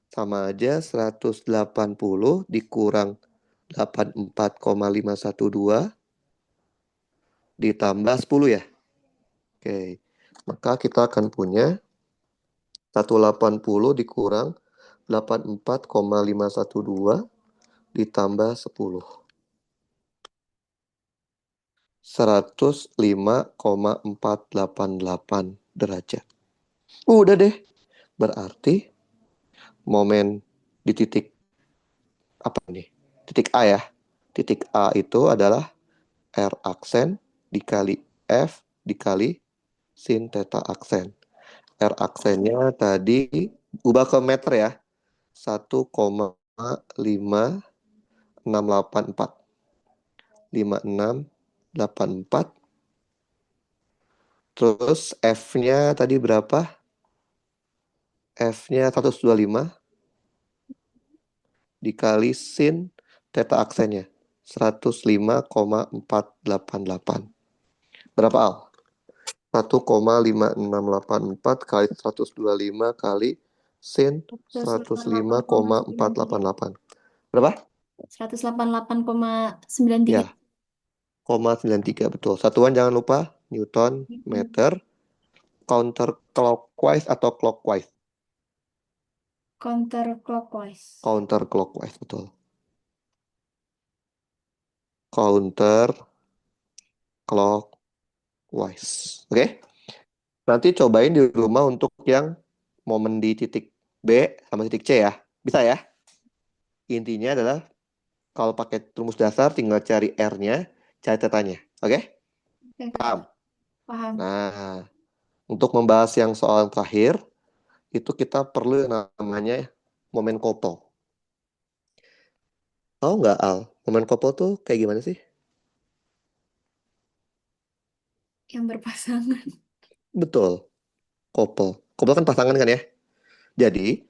sama aja 180 dikurang 84,512 ditambah 10 ya. Oke. Maka kita akan punya 180 dikurang 84,512 ditambah 10. 105,488 derajat. Udah deh. Berarti momen di titik apa nih? Titik A ya. Titik A itu adalah R aksen dikali F dikali sin theta aksen. R aksennya tadi ubah ke meter ya. 1,5684. 5684. Terus F-nya tadi berapa? F-nya 125 dikali sin theta aksennya. 105,488. Berapa Al? 1,5684 kali 125 kali sin 188,93. 105,488. Berapa? 188,93. Ya, 0,93 betul. Satuan jangan lupa Newton Mm-mm. meter. Counter clockwise atau clockwise? Counterclockwise. Counter clockwise betul. Counter clockwise. Oke? Nanti cobain di rumah untuk yang momen di titik B sama titik C ya. Bisa ya? Intinya adalah kalau pakai rumus dasar tinggal cari R-nya, cari tetanya. Oke? Oke, Kak. Paham? Paham. Nah, untuk membahas yang soal terakhir, itu kita perlu yang namanya momen couple. Tahu nggak Al, momen couple tuh kayak gimana sih? Yang berpasangan. Betul, couple. Couple kan pasangan kan ya. Jadi,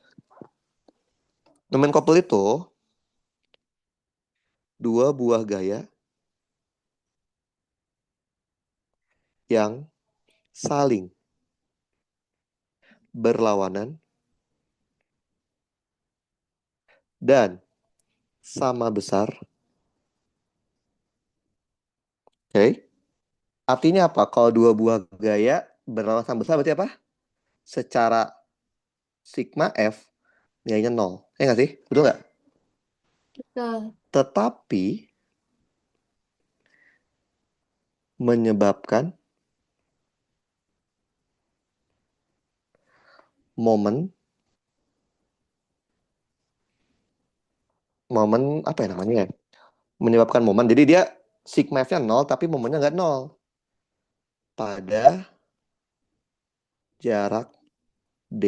momen couple itu dua buah gaya yang saling berlawanan dan sama besar. Oke. Artinya apa? Kalau dua buah gaya berlawanan sama besar berarti apa? Secara sigma F nilainya nol. Ya nggak sih? Betul nggak? Betul. Tetapi menyebabkan momen momen apa ya namanya ya? Menyebabkan momen. Jadi dia sigma F-nya nol tapi momennya nggak nol pada jarak D.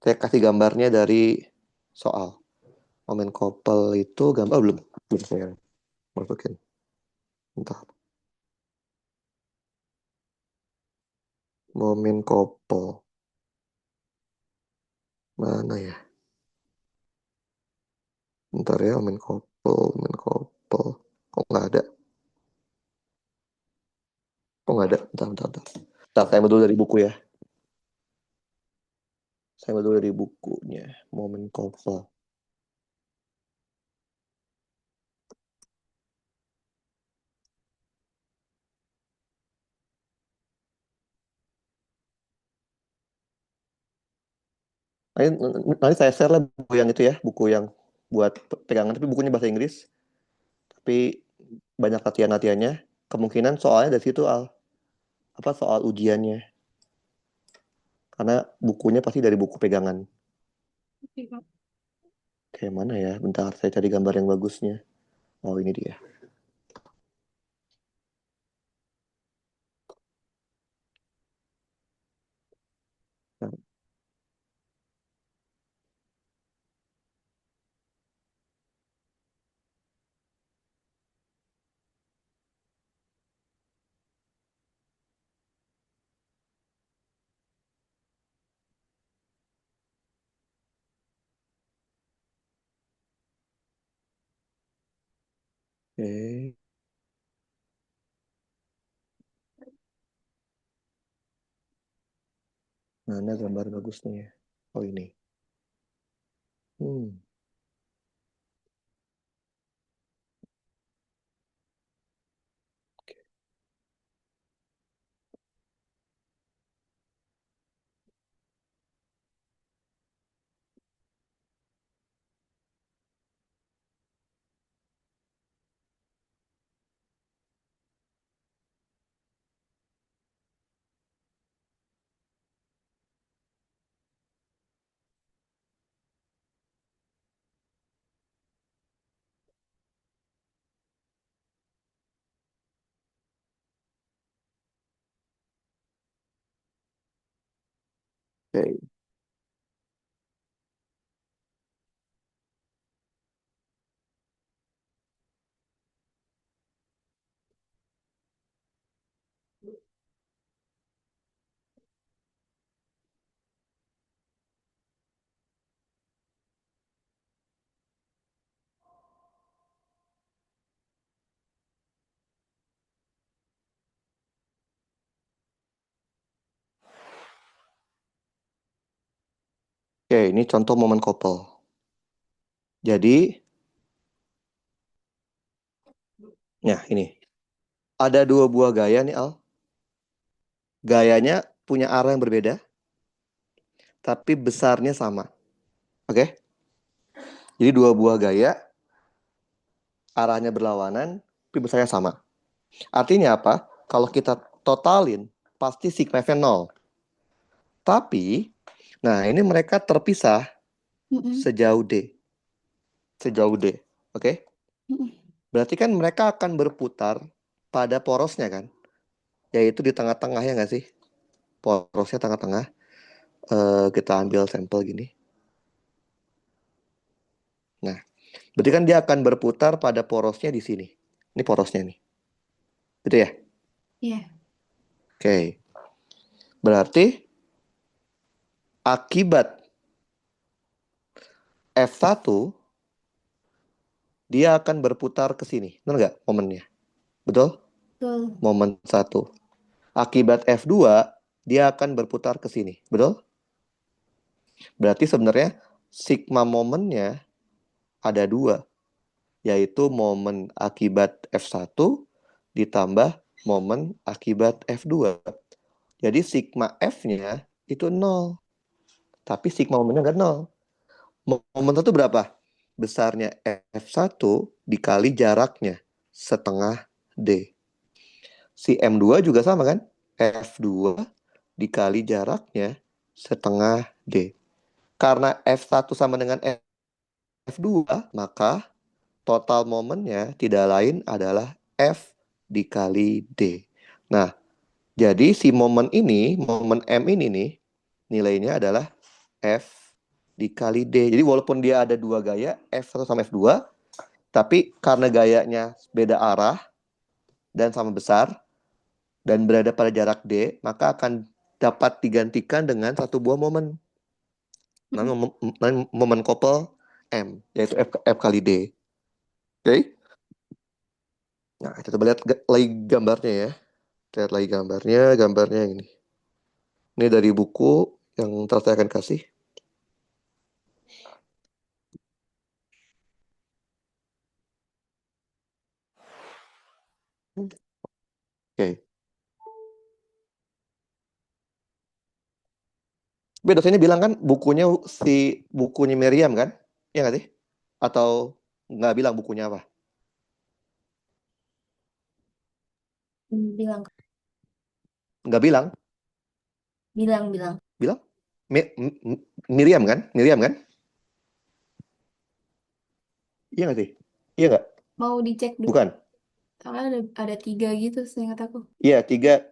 Saya kasih gambarnya dari soal. Momen couple itu gambar belum belum saya masukin. Entah. Momen couple mana ya? Bentar ya, momen couple, momen couple. Kok nggak ada? Kok nggak ada? Bentar, bentar, bentar. Bentar, saya ambil dulu dari buku ya. Saya ambil dulu dari bukunya. Momen couple. Nanti, nanti saya share lah buku yang itu ya, buku yang buat pegangan, tapi bukunya bahasa Inggris. Tapi banyak latihan-latihannya. Kemungkinan soalnya dari situ Al. Apa soal ujiannya? Karena bukunya pasti dari buku pegangan. Oke, Kak. Kayak mana ya? Bentar, saya cari gambar yang bagusnya. Oh, ini dia. Nah, oke, mana gambar bagusnya ya? Oh, ini. Hmm, oke. Oke, ini contoh momen couple. Jadi, nah ini. Ada dua buah gaya nih, Al. Gayanya punya arah yang berbeda, tapi besarnya sama. Oke? Jadi dua buah gaya, arahnya berlawanan, tapi besarnya sama. Artinya apa? Kalau kita totalin, pasti sigma F-nya 0. Tapi, nah ini mereka terpisah Mm-mm. sejauh D. Sejauh D. Oke? Mm-mm. Berarti kan mereka akan berputar pada porosnya kan? Yaitu di tengah-tengah ya nggak sih? Porosnya tengah-tengah. Kita ambil sampel gini. Nah, berarti kan dia akan berputar pada porosnya di sini. Ini porosnya nih. Gitu ya? Iya. Oke. Berarti akibat F1 dia akan berputar ke sini. Benar nggak momennya? Betul? Betul. Momen 1. Akibat F2 dia akan berputar ke sini. Betul? Berarti sebenarnya sigma momennya ada dua, yaitu momen akibat F1 ditambah momen akibat F2. Jadi sigma F-nya itu 0, tapi sigma momennya nggak 0. Momen satu berapa? Besarnya F1 dikali jaraknya, setengah D. Si M2 juga sama kan? F2 dikali jaraknya, setengah D. Karena F1 sama dengan F2, maka total momennya tidak lain adalah F dikali D. Nah, jadi si momen ini, momen M ini nih, nilainya adalah F dikali D. Jadi walaupun dia ada dua gaya, F1 sama F2, tapi karena gayanya beda arah dan sama besar, dan berada pada jarak D, maka akan dapat digantikan dengan satu buah momen. Momen couple M, yaitu F kali D. Oke? Nah, kita coba lihat lagi gambarnya ya. Lihat lagi gambarnya, gambarnya ini. Ini dari buku yang ntar saya akan kasih. Oke. Tapi dosennya bilang kan bukunya Miriam kan? Iya nggak sih? Atau nggak bilang bukunya apa? Bilang, Nggak bilang? bilang. Bilang? Miriam kan? Miriam kan? Iya nggak sih? Iya nggak? Mau dicek dulu. Bukan? Soalnya ada tiga gitu, seingat aku. Iya, tiga.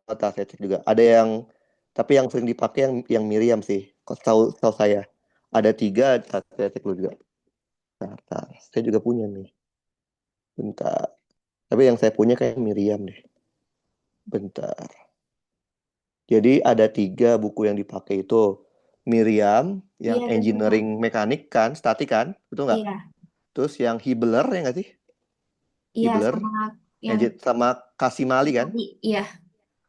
Ntar saya cek juga. Ada yang, tapi yang sering dipakai yang Miriam sih. Kok tahu saya. Ada tiga, ntar saya cek dulu juga. Ntar. Saya juga punya nih. Bentar. Tapi yang saya punya kayak Miriam deh. Bentar. Jadi ada tiga buku yang dipakai itu. Miriam, Iya, yang ada dua. engineering mekanik kan, statik kan, betul nggak? Iya, Terus yang Hibbeler ya nggak sih? iya Hibbeler, sama yang sama Kasimali kan? tadi. Iya,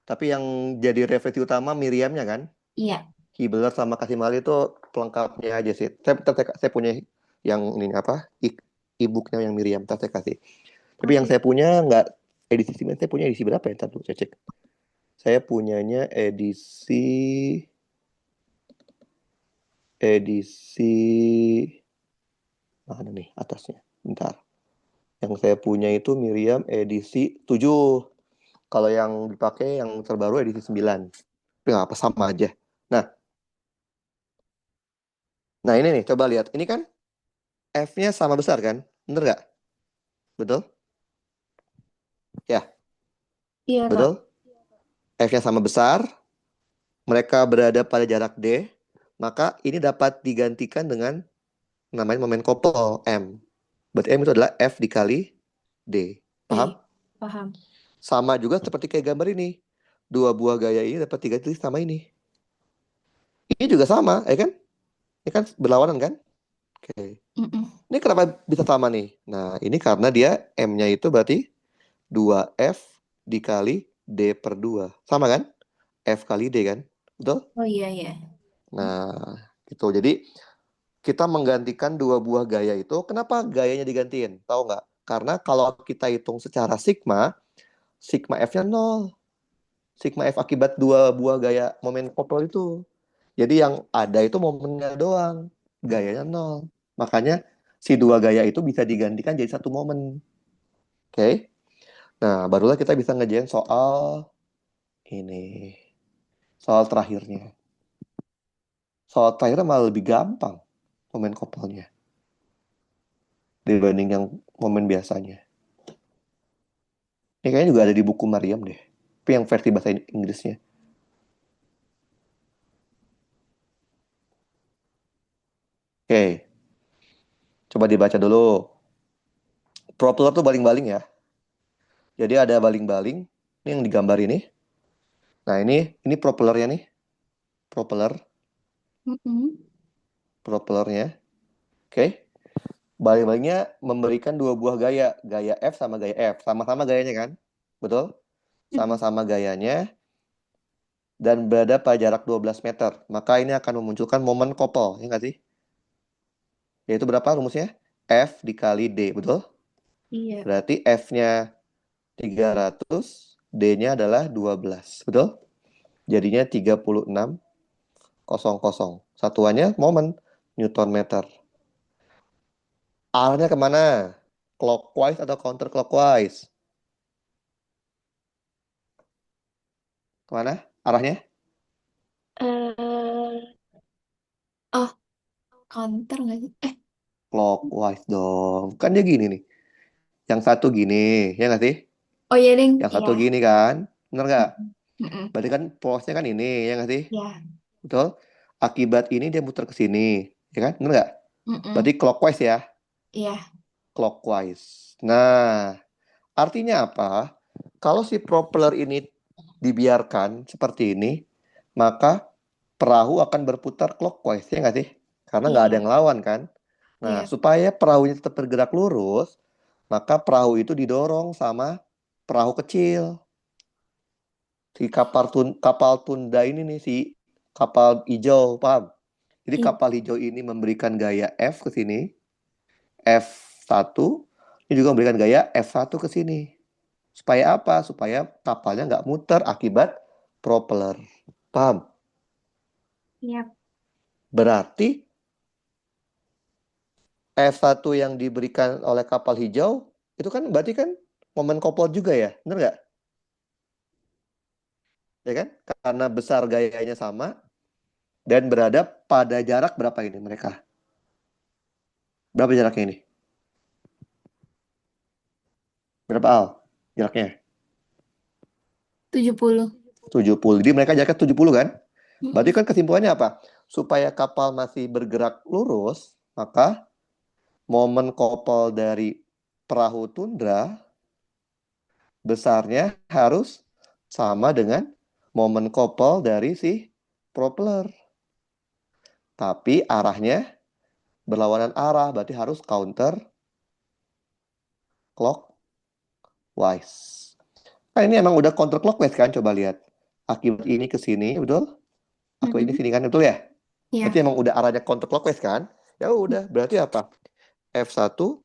Tapi yang jadi referensi utama Miriamnya kan? iya. Hibbeler sama Kasimali itu pelengkapnya aja sih. Saya punya yang ini apa? E-booknya yang Miriam, ntar saya kasih. Tapi yang Oke. saya punya nggak edisi sini, saya punya edisi berapa ya? Ntar dulu saya cek. Saya punyanya edisi mana nih atasnya? Bentar. Yang saya punya itu Miriam edisi 7. Kalau yang dipakai yang terbaru edisi 9. Tapi nggak apa, sama aja. Nah, nah ini nih, coba lihat. Ini kan F-nya sama besar kan? Bener nggak? Betul? Ya, Iya, Kak. betul. F-nya sama besar, mereka berada pada jarak D, maka ini dapat digantikan dengan namanya momen couple M. Berarti M itu adalah F dikali D. Paham? D. Paham. Sama juga seperti kayak gambar ini. Dua buah gaya ini dapat diganti sama ini. Ini juga sama, ya kan? Ini kan berlawanan kan? Oke. Mm-mm. Ini kenapa bisa sama nih? Nah, ini karena dia M-nya itu berarti 2F dikali D per 2. Sama kan? F kali D kan? Betul? Oh iya, iya. Nah, gitu. Jadi kita menggantikan dua buah gaya itu. Kenapa gayanya digantiin? Tahu nggak? Karena kalau kita hitung secara sigma, sigma F-nya 0. Sigma F akibat dua buah gaya momen couple itu. Jadi yang ada itu momennya doang. Gayanya 0. Makanya si dua gaya itu bisa digantikan jadi satu momen. Oke? Nah, barulah kita bisa ngerjain soal ini. Soal terakhirnya. Soal terakhirnya malah lebih gampang momen couple-nya dibanding yang momen biasanya. Ini kayaknya juga ada di buku Mariam deh. Tapi yang versi bahasa Inggrisnya. Oke, coba dibaca dulu. Propeller tuh baling-baling ya. Jadi ada baling-baling. Ini yang digambar ini. Nah, ini propellernya nih. Propeller, Mm-mm. propellernya. Oke. Baling-balingnya memberikan dua buah gaya. Gaya F sama gaya F. Sama-sama gayanya kan? Betul? Mm-mm. Sama-sama gayanya. Dan berada pada jarak 12 meter. Maka ini akan memunculkan momen couple. Ya nggak sih? Yaitu berapa rumusnya? F dikali D. Betul? Iya. Berarti F-nya 300, D-nya adalah 12. Betul? Jadinya 36,00. Satuannya momen Newton meter. Arahnya kemana? Clockwise atau counterclockwise? Kemana arahnya? eh oh, counter nggak sih? Clockwise dong. Kan dia gini nih. Yang satu gini, ya nggak sih? Oh iya, Ding. Yang Iya. satu gini kan? Bener nggak? Mm-mm. Mm-mm. Berarti kan polosnya kan ini, ya nggak sih? Iya. Betul? Akibat ini dia muter ke sini, ya kan? Bener nggak? Berarti Mm-mm. clockwise ya? Iya. Clockwise. Nah, artinya apa? Kalau si propeller ini dibiarkan seperti ini, maka perahu akan berputar clockwise, ya nggak sih? Karena nggak ada Iya. yang lawan kan? Nah, Iya. supaya perahunya tetap bergerak lurus, maka perahu itu didorong sama perahu kecil. Si kapal tunda ini nih, si kapal hijau, paham? Jadi Iya. kapal hijau ini memberikan gaya F ke sini, F1, ini juga memberikan gaya F1 ke sini. Supaya apa? Supaya kapalnya nggak muter akibat propeller. Paham? Iya. Berarti F1 yang diberikan oleh kapal hijau, itu kan berarti kan momen couple juga ya? Bener nggak? Ya kan? Karena besar gayanya sama dan berada pada jarak berapa ini mereka? Berapa jaraknya ini? Berapa al jaraknya? 70. 70. Jadi mereka jaraknya 70 kan? Berarti Mm-mm. kan kesimpulannya apa? Supaya kapal masih bergerak lurus, maka momen couple dari perahu tundra besarnya harus sama dengan momen couple dari si propeller. Tapi arahnya berlawanan arah, berarti harus counter clockwise. Kan ini emang udah counter clockwise kan? Coba lihat. Akibat ini ke sini, betul? Akibat ini Mm-mm. sini kan, betul ya? Berarti Iya. emang udah arahnya counter clockwise kan? Ya udah, berarti apa? F1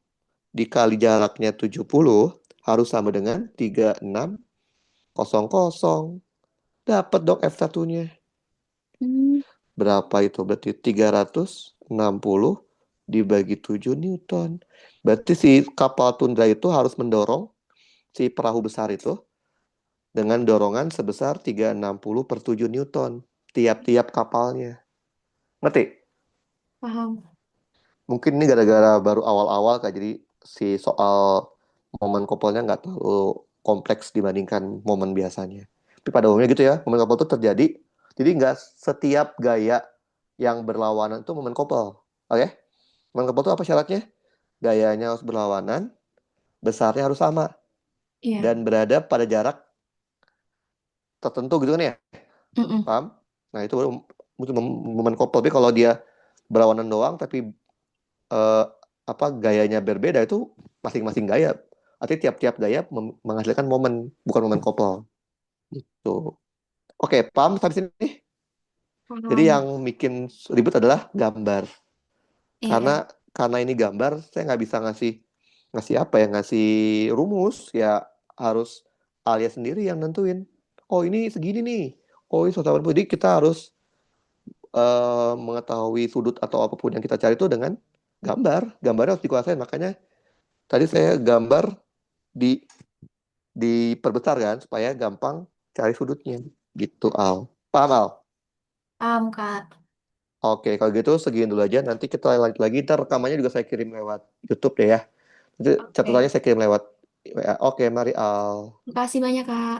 dikali jaraknya 70 harus sama dengan 36,00. Dapat dong F1-nya. Mm. Berapa itu? Berarti 360 dibagi 7 Newton. Berarti si kapal tundra itu harus mendorong si perahu besar itu dengan dorongan sebesar 360 per 7 Newton. Tiap-tiap kapalnya. Ngerti? Paham. Mungkin ini gara-gara baru awal-awal Kak. Jadi si soal momen couple-nya nggak terlalu kompleks dibandingkan momen biasanya. Tapi pada umumnya gitu ya. Momen couple itu terjadi. Jadi nggak setiap gaya yang berlawanan itu momen couple. Oke? Momen couple itu apa syaratnya? Gayanya harus berlawanan, besarnya harus sama, Iya. dan berada pada jarak tertentu gitu kan ya? Mm-mm. Paham? Nah itu baru momen couple. Tapi kalau dia berlawanan doang, tapi eh, apa gayanya berbeda itu masing-masing gaya. Artinya tiap-tiap gaya menghasilkan momen, bukan momen couple. Gitu. Oke, paham sampai sini? Jadi yang Paham. bikin ribet adalah gambar. Karena Iya. karena ini gambar, saya nggak bisa ngasih ngasih apa ya, ngasih rumus ya harus Alia sendiri yang nentuin. Oh ini segini nih. Oh ini 180. Jadi kita harus mengetahui sudut atau apapun yang kita cari itu dengan gambar. Gambarnya harus dikuasain. Makanya tadi saya gambar di diperbesar kan supaya gampang cari sudutnya. Gitu Al. Paham Al? Paham, Kak. Oke, kalau gitu segini dulu aja. Nanti kita lanjut lagi. Ntar rekamannya juga saya kirim lewat YouTube deh ya. Itu Oke. catatannya saya kirim lewat WA. Oke, mari Al. Makasih banyak, Kak.